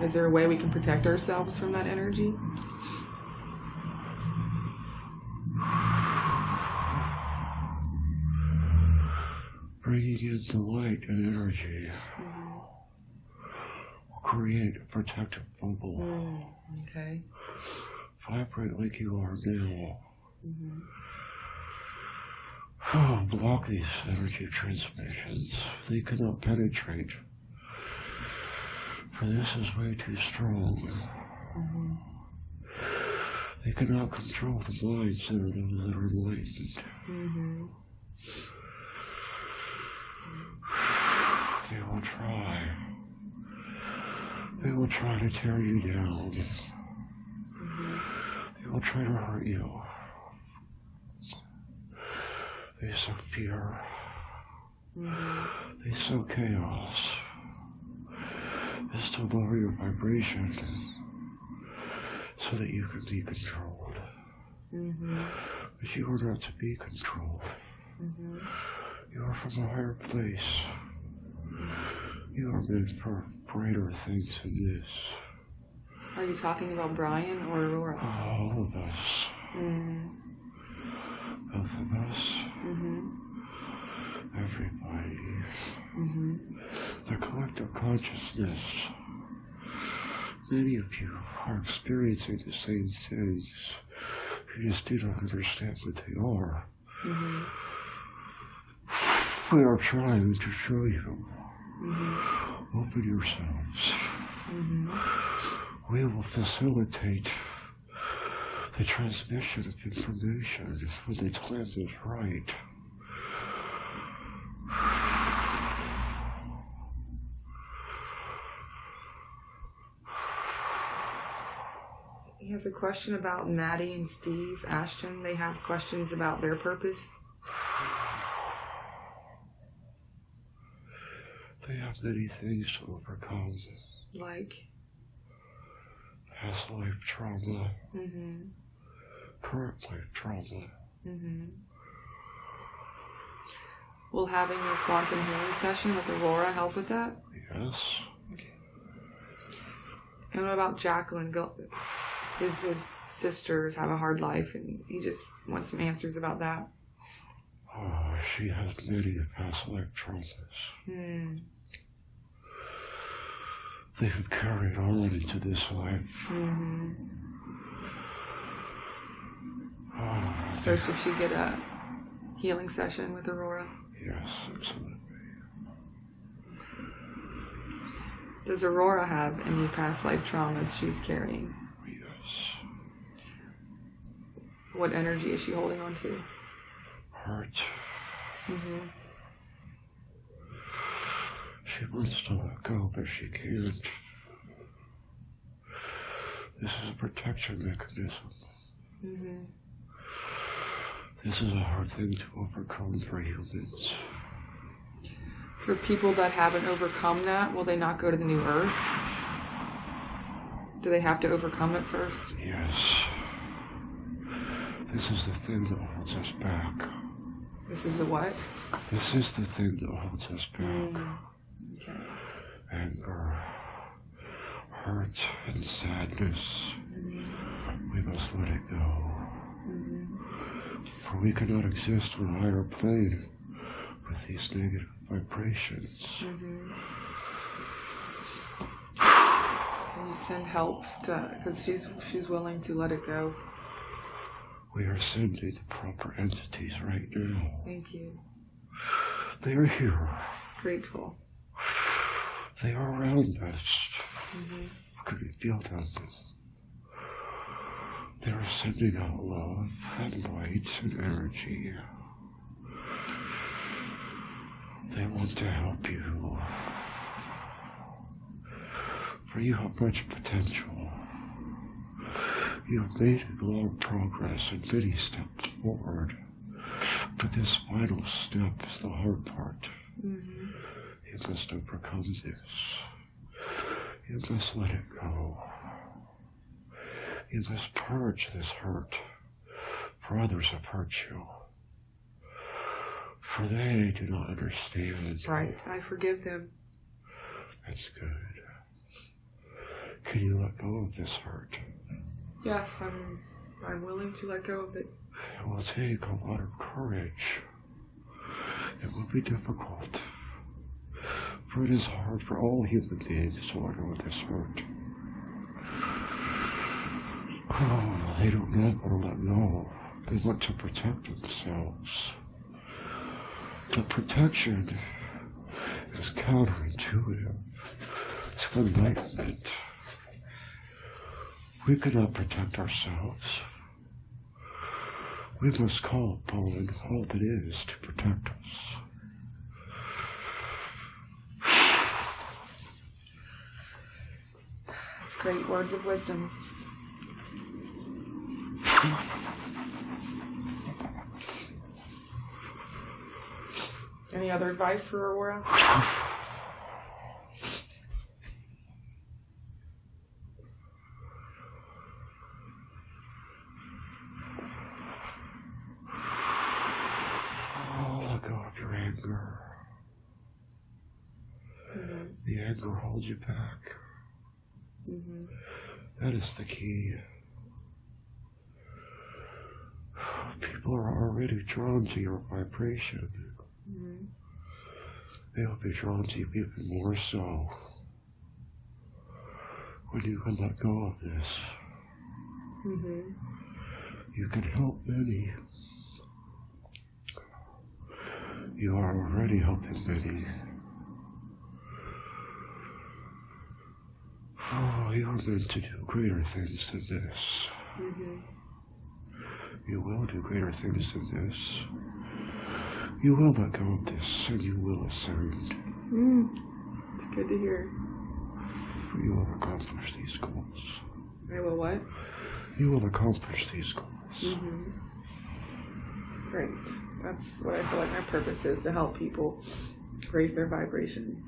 Is there a way we can protect ourselves from that energy? Bringing in the light and energy will create a protective bubble. Okay. Vibrate like you are now. Oh, block these energy transmissions. They cannot penetrate. For this is way too strong. They cannot control the minds that are those that are enlightened. They will try. They will try to tear you down. They will try to hurt you. They sow fear. They sow chaos. Is to lower your vibration so that you can be controlled. But you are not to be controlled. You are from a higher place. You are meant for greater things than this. Are you talking about Bryan or Aurora? All of us. Both of us. Everybody. The collective consciousness. Many of you are experiencing the same things. You just do not understand what they are. We are trying to show you. Open yourselves. We will facilitate the transmission of information when the time is right. He has a question about Maddie and Steve Ashton. They have questions about their purpose. They have many things to overcome. Like? Past life trauma. Current life trauma. Will having your quantum healing session with Aurora help with that? Yes. Okay. And what about Jacqueline? His sisters have a hard life, and he just wants some answers about that. Oh, she has many past life traumas. they have carried on into this life. Mm-hmm. Oh, So should she get a healing session with Aurora? yes, absolutely. Does Aurora have any past life traumas she's carrying? Yes. What energy is she holding on to? Hurt. Mm-hmm. She wants to let go, but she can't. This is a protection mechanism. Mm-hmm. This is a hard thing to overcome for humans. For people that haven't overcome that, will they not go to the new Earth? Do they have to overcome it first? Yes. This is the thing that holds us back. This is the what? This is the thing that holds us back. Okay. Anger, hurt, and sadness. Mm-hmm. We must let it go. Mm-hmm. For we cannot exist on a higher plane with these negative vibrations. Mm-hmm. Can you send help to, because she's willing to let it go? We are sending the proper entities right now. Thank you. They are here. Grateful. They are around us. Mm-hmm. Could we feel them? They are sending out love and light and energy. They want to help you. For you have much potential. You have made a lot of progress and many steps forward. But this final step is the hard part. Mm-hmm. You must overcome this. You must let it go. You must purge this hurt, for others have hurt you. For they do not understand. Right, I forgive them. That's good. Can you let go of this hurt? Yes, I'm willing to let go of it. It will take a lot of courage. It will be difficult. For it is hard for all human beings to let go of this hurt. Oh, they don't know how to let go. They want to protect themselves. But protection is counterintuitive to enlightenment. We cannot protect ourselves. We must call upon all that is to protect us. That's great words of wisdom. Any other advice for Aurora? Oh, let go of your anger. Mm-hmm. The anger holds you back. Mm-hmm. That is the key. People are already drawn to your vibration. Mm-hmm. They'll be drawn to you even more so when you can let go of this. Mm-hmm. You can help many. You are already helping many. Oh, you are meant to do greater things than this. Mm-hmm. You will do greater things than this. You will let go of this, and you will ascend. It's good to hear. For you will accomplish these goals. I will what? You will accomplish these goals. Mm-hmm. Great. That's what I feel like my purpose is, to help people raise their vibration.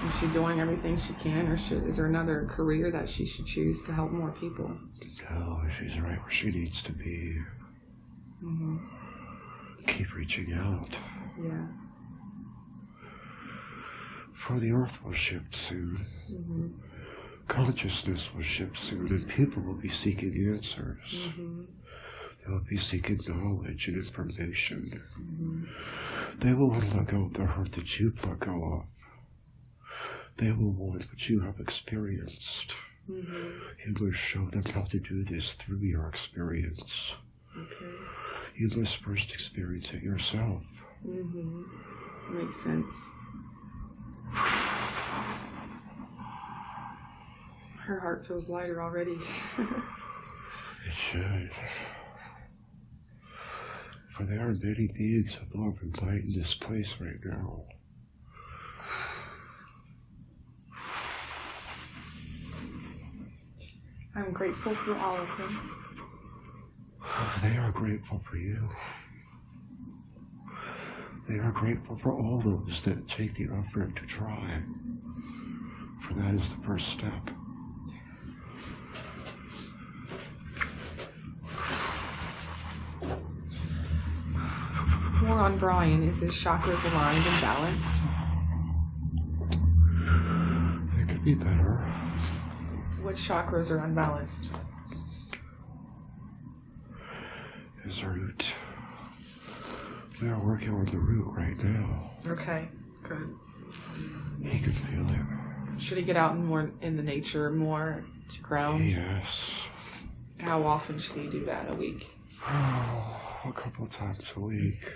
Is she doing everything she can, or is there another career that she should choose to help more people? No, she's right where she needs to be. Mm-hmm. Keep reaching out. Yeah. For the earth will shift soon. Mm-hmm. Consciousness will shift soon, and people will be seeking answers. Mm-hmm. They will be seeking knowledge and information. Mm-hmm. They will want to let go of the hurt that you've let go of. They will want what you have experienced. You must show them how to do this through your experience. Okay. You must first experience it yourself. Makes sense. Her heart feels lighter already. It should. For there are many beings of love and light in this place right now. I'm grateful for all of them. They are grateful for you. They are grateful for all those that take the effort to try. For that is the first step. More on Bryan. Is his chakras aligned and balanced? They could be better. What chakras are unbalanced? His root. We are working on the root right now. Okay, good. He can feel it. Should he get out more in the nature, more to ground? Yes. How often should he do that? A week? A couple times a week.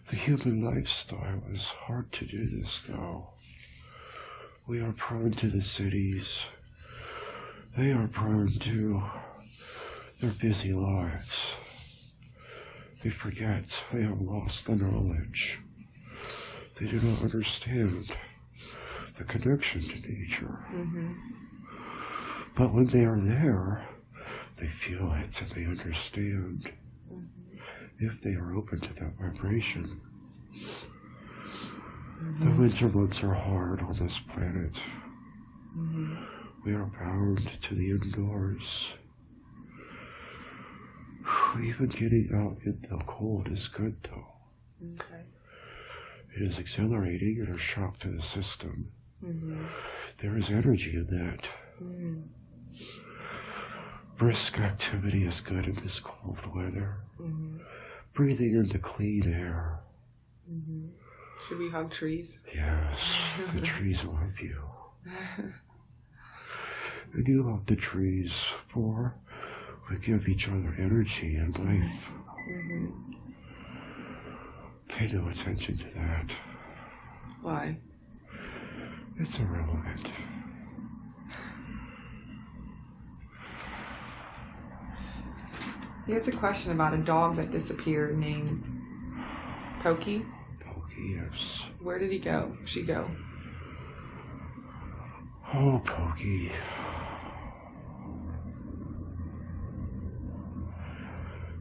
The human lifestyle is hard to do this, though. We are prone to the cities. They are prone to their busy lives. They forget they have lost the knowledge. They do not understand the connection to nature. But when they are there, they feel it and they understand. If they are open to that vibration. The winter months are hard on this planet. We are bound to the indoors. Even getting out in the cold is good, though. Okay. It is exhilarating and a shock to the system. There is energy in that. Brisk activity is good in this cold weather. Breathing in the clean air. Should we hug trees? Yes, the trees love you. And you love the trees, for we give each other energy and life. Pay no attention to that. Why? It's irrelevant. He has a question about a dog that disappeared named Pokey. Pokey, yes. Where did he go? She go? Oh, Pokey.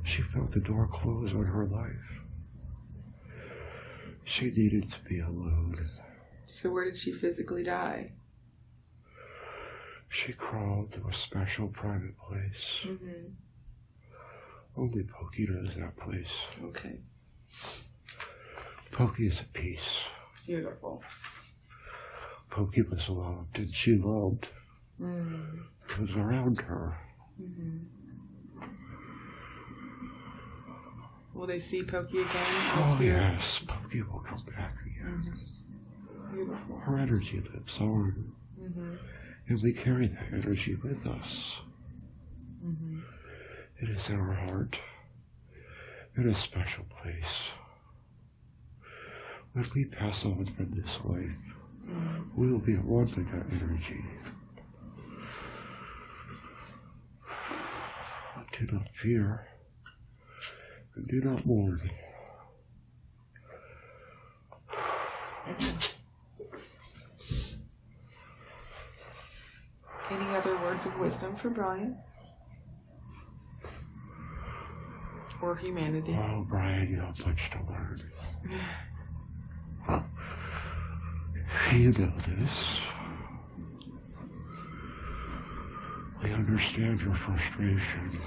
She felt the door close on her life. She needed to be alone. So where did she physically die? She crawled to a special private place. Only Pokey knows that place. Okay. Pokey is at peace. Beautiful. Pokey was loved, and she loved. It was around her. Will they see Pokey again? Oh, yes. Pokey will come back again. Beautiful. Her energy lives on. And we carry that energy with us. It is in our heart, in a special place. When we pass on from this life, we will be at one with that energy. Do not fear, and do not mourn. Any other words of wisdom for Bryan? Or humanity? Oh, Bryan, you have much to learn. You know this. We understand your frustration.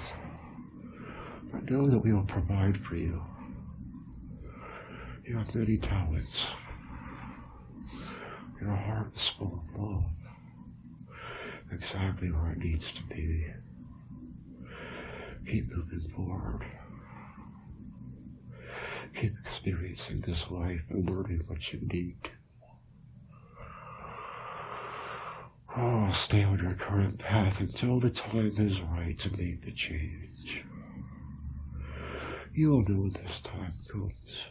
But know that we will provide for you. You have many talents. Your heart is full of love. Exactly where it needs to be. Keep moving forward. Keep experiencing this life and learning what you need. Oh, stay on your current path until the time is right to make the change. You'll know when this time comes.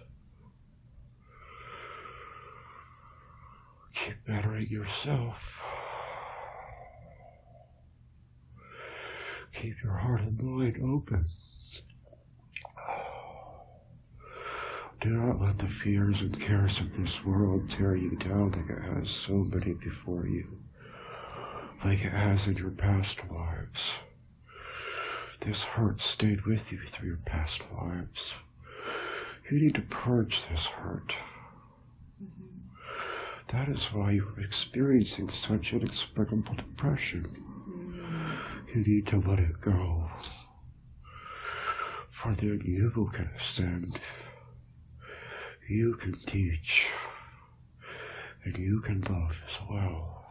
Keep bettering yourself. Keep your heart and mind open. Do not let the fears and cares of this world tear you down like it has so many before you, like it has in your past lives. This hurt stayed with you through your past lives. You need to purge this hurt. That is why you are experiencing such inexplicable depression. You need to let it go, for then you can ascend. You can teach, and you can love as well.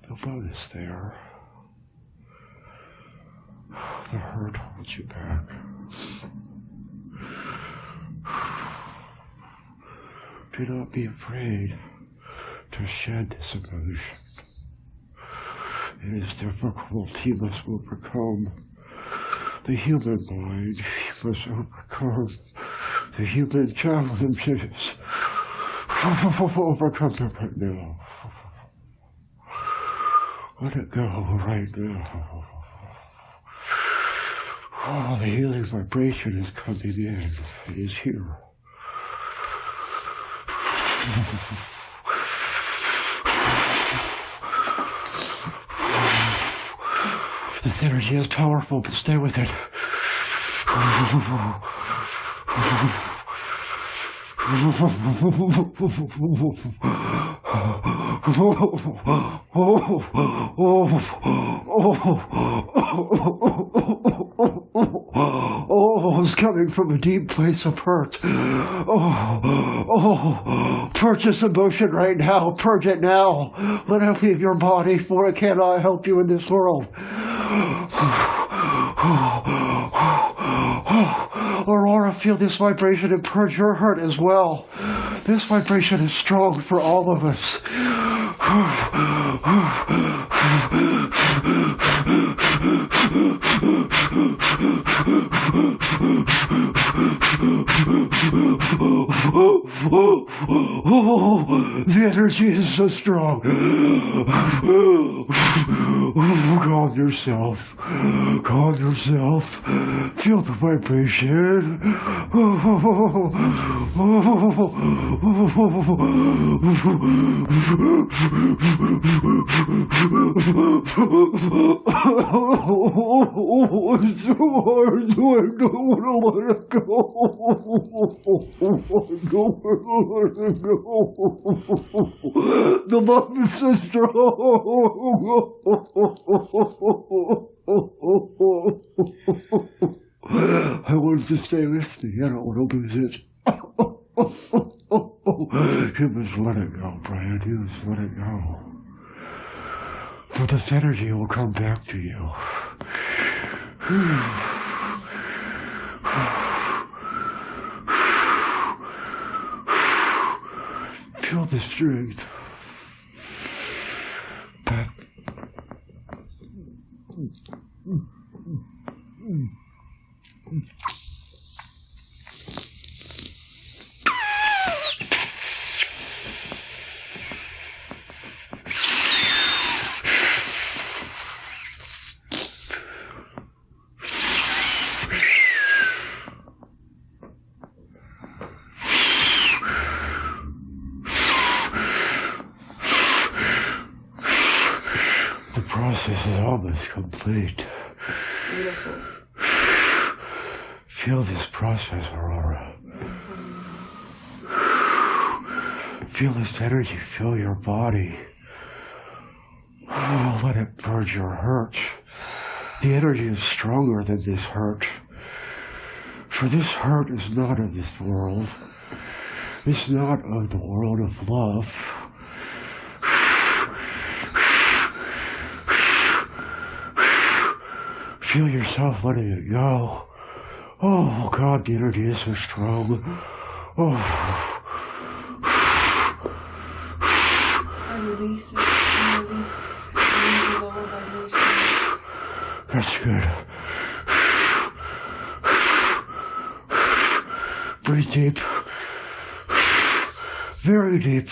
The love is there. The hurt holds you back. Do not be afraid to shed this emotion. It is difficult. You must overcome the human mind. You must overcome the human challenges. Overcome them right now. Let it go right now. Oh, the healing vibration is coming in. It is here. This energy is powerful, but stay with it. Oh, it's coming from a deep place of hurt. Purge this emotion right now. Purge it now. Let it leave your body, for it cannot help you in this world. Aurora, feel this vibration and purge your hurt as well. This vibration is strong for all of us. The energy is so strong. Calm yourself. Calm yourself. Feel the vibration. It's so hard. I don't want to let it go. I don't want to let it go. The love is so strong. I want it to stay with me. I don't want to lose it. You must let it go, Bryan. You must let it go. For this energy will come back to you. Feel the strength. That the process is almost complete. Beautiful. Feel this process, Aurora. Feel this energy fill your body. Oh, let it purge your hurt. The energy is stronger than this hurt. For this hurt is not of this world. It's not of the world of love. Feel yourself letting it go. Oh God, the energy is so strong. Oh. I release it. I release any lower vibrations. That's good. Breathe deep. Very deep.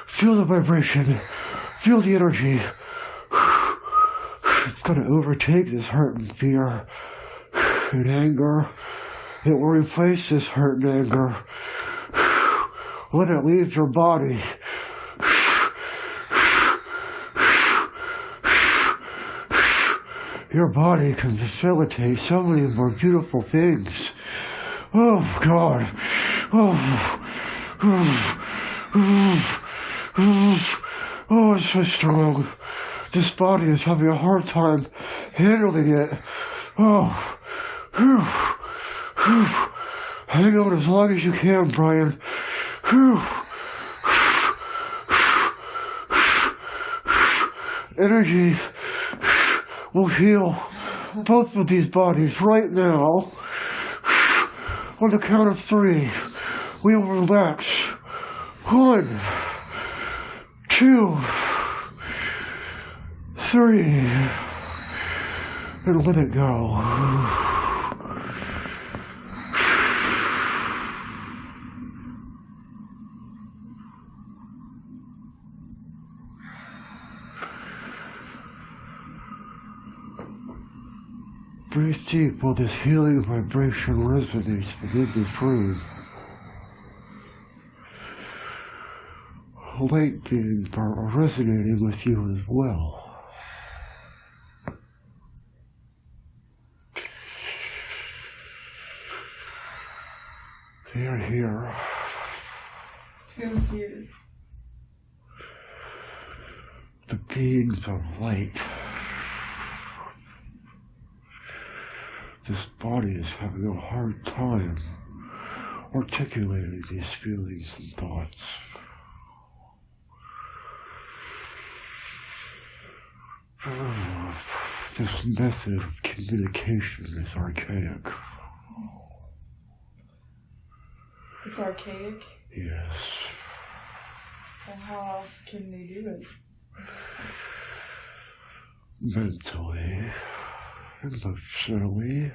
Feel the vibration. Feel the energy. It's going to overtake this hurt and fear and anger. It will replace this hurt and anger. Let it leave your body. Your body can facilitate so many more beautiful things. Oh, God. Oh, it's so strong. This body is having a hard time handling it. Oh. Hang on as long as you can, Bryan. Energy will heal both of these bodies right now. On the count of 3, we will relax. 1, 2, 3, and let it go. Breathe deep while this healing vibration resonates within this room. Light beings are resonating with you as well. They are here. Who's here? The beings of light. This body is having a hard time articulating these feelings and thoughts. This method of communication is archaic. It's archaic? Yes. And how else can they do it? Mentally, emotionally.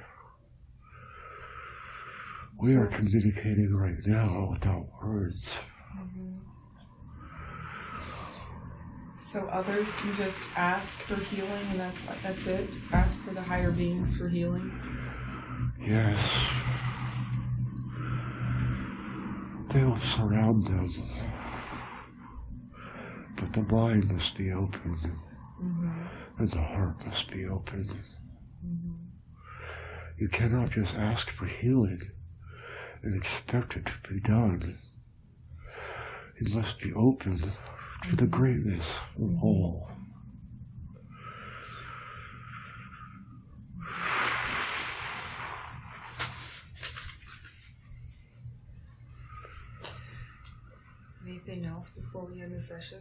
We are communicating right now without words. Mm-hmm. So others can just ask for healing and that's it? Ask for the higher beings for healing? Yes. They will surround them. But the mind must be open. Mm-hmm. And the heart must be open. Mm-hmm. You cannot just ask for healing and expect it to be done. You must be open to the greatness of all. Anything else before we end the session?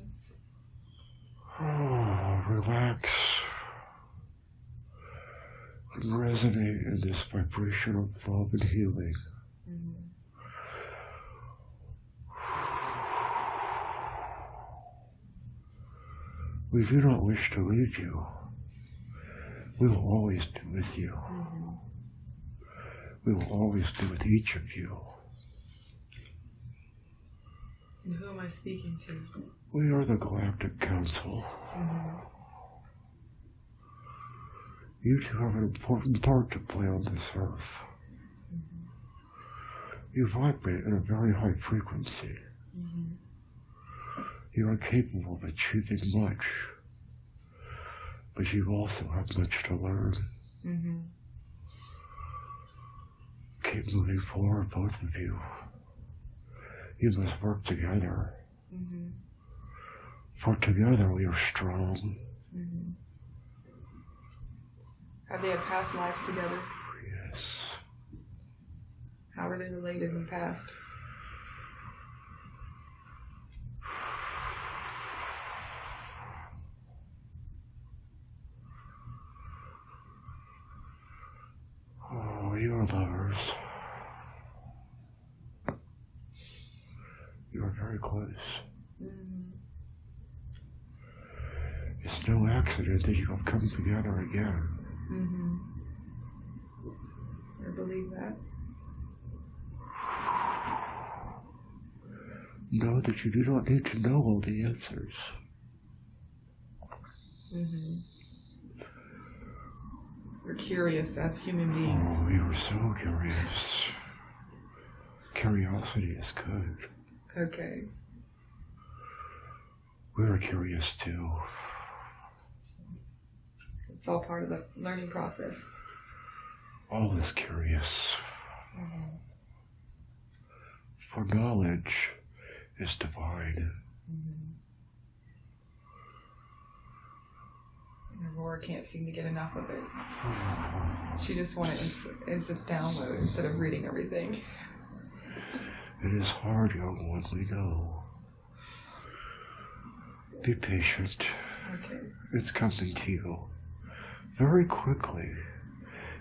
Oh, relax and resonate in this vibration of love and healing. Mm-hmm. We do not wish to leave you. We will always be with you. Mm-hmm. We will always be with each of you. And who am I speaking to? We are the Galactic Council. Mm-hmm. You two have an important part to play on this earth. Mm-hmm. You vibrate at a very high frequency. Mm-hmm. You are capable of achieving much, but you also have much to learn. Mm-hmm. Keep moving forward, both of you. You must work together. Mm-hmm. For together we are strong. Mm-hmm. Have they had past lives together? Yes. How are they related in the past? are lovers. You are very close. It's no accident that you have come together again. I believe that. Know that you do not need to know all the answers. We're curious as human beings. Oh, we are so curious. Curiosity is good. Okay. We're curious too. It's all part of the learning process. All is curious. For knowledge is divine. Aurora can't seem to get enough of it. She just wants instant download instead of reading everything. It is hard, young one, we know. Be patient. Okay. It's coming to you very quickly.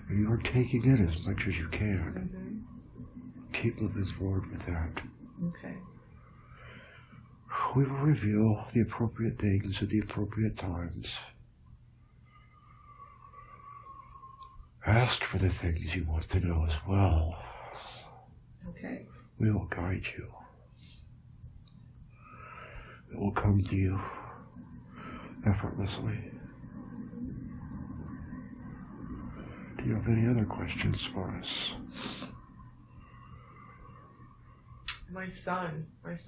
And you are taking it as much as you can. Keep moving forward with that. Okay. We will reveal the appropriate things at the appropriate times. Ask for the things you want to know as well. Okay. We will guide you. It will come to you effortlessly. Do you have any other questions for us? My son Riley.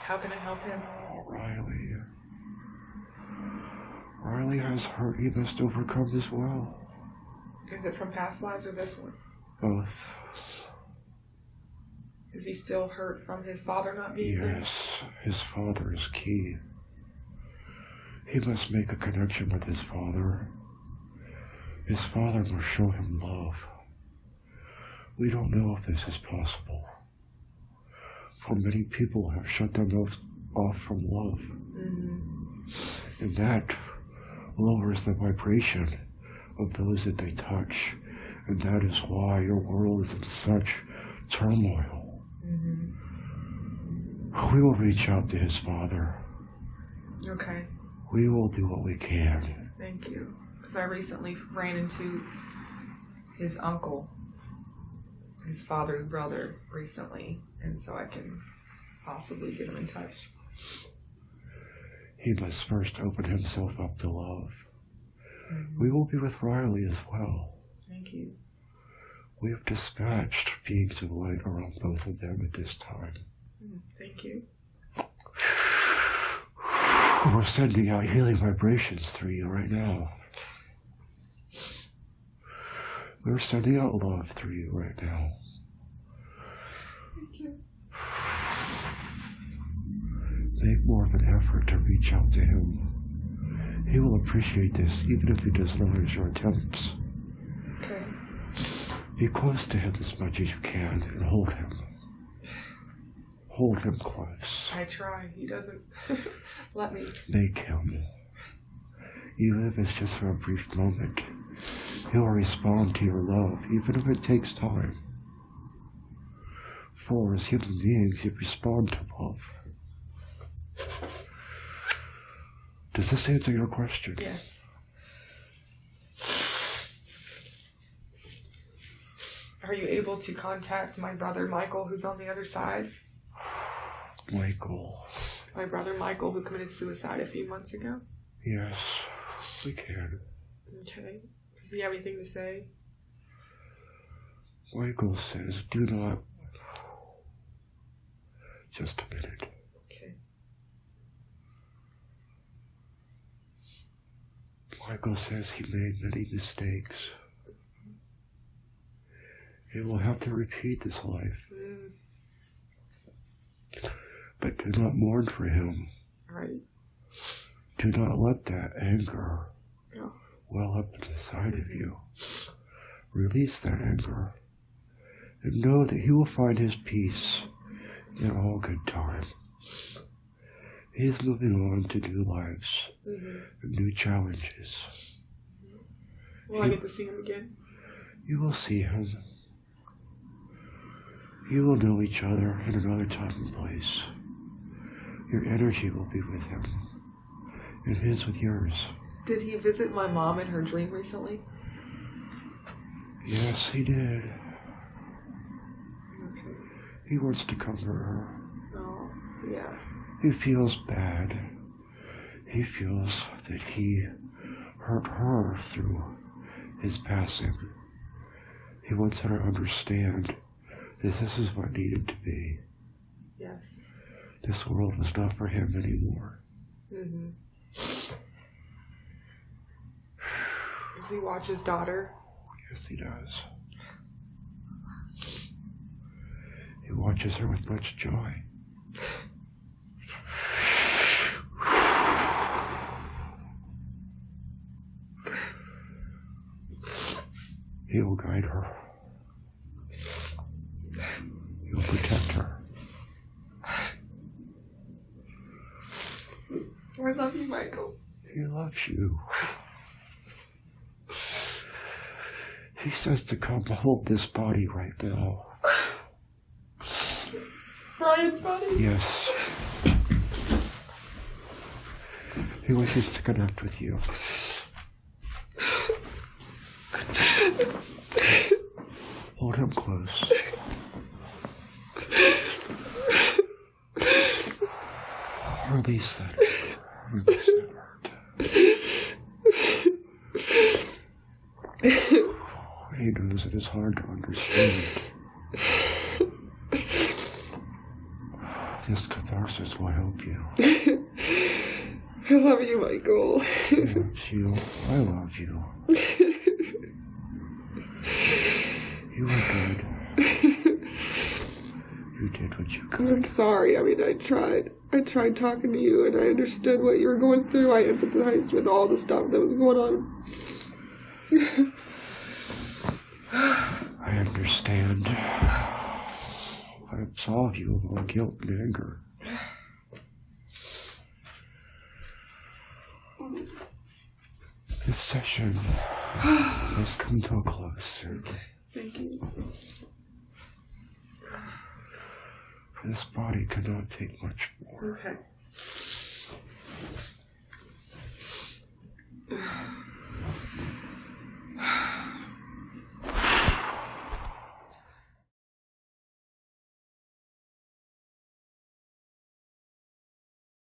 How can I help him? Riley has hurt he must overcome as well. Is it from past lives or this one? Both. Is he still hurt from his father not being there? Yes, his father is key. He must make a connection with his father. His father must show him love. We don't know if this is possible. For many people have shut them off from love. And that lowers the vibration of those that they touch. And that is why your world is in such turmoil. We will reach out to his father. Okay. We will do what we can. Thank you. Because I recently ran into his uncle, his father's brother, recently. And so I can possibly get him in touch. He must first open himself up to love. We will be with Riley as well. Thank you. We have dispatched beings of light around both of them at this time. Thank you. We're sending out healing vibrations through you right now. We're sending out love through you right now. Thank you. Make more of an effort to reach out to him. He will appreciate this, even if he doesn't notice your attempts. Okay. Be close to him as much as you can and hold him. Hold him close. I try. He doesn't let me. Make him. Even if it's just for a brief moment, he'll respond to your love, even if it takes time. For as human beings, you respond to love. Does this answer your question? Yes. Are you able to contact my brother Michael, who's on the other side? Michael. My brother Michael, who committed suicide a few months ago? Yes, we can. Okay. Does he have anything to say? Michael says, do not. Just a minute. Okay. Michael says he made many mistakes. He will have to repeat this life. But do not mourn for him. Right. Do not let that anger well up inside of you. Release that anger. And know that he will find his peace in all good time. He's moving on to new lives and new challenges. Will I get to see him again? You will see him. You will know each other in another time and place. Your energy will be with him, and his with yours. Did he visit my mom in her dream recently? Yes, he did. Okay. He wants to comfort her. Oh, yeah. He feels bad. He feels that he hurt her through his passing. He wants her to understand that this is what needed to be. Yes. This world was not for him anymore. Mm-hmm. Does he watch his daughter? Yes, he does. He watches her with much joy. He will guide her. He will protect her. I love you, Michael. He loves you. He says to come hold this body right now. Bryan's body? Yes. He wishes to connect with you. Hold him close. Release that. Release that hurt. He knows it is hard to understand. This catharsis will help you. I love you, Michael. He loves you. I love you. You were good. You did what you could. I'm sorry. I mean, I tried talking to you, and I understood what you were going through. I empathized with all the stuff that was going on. I understand. I absolve you of all guilt and anger. This session has come to a close soon. Thank you. This body cannot take much more. Okay.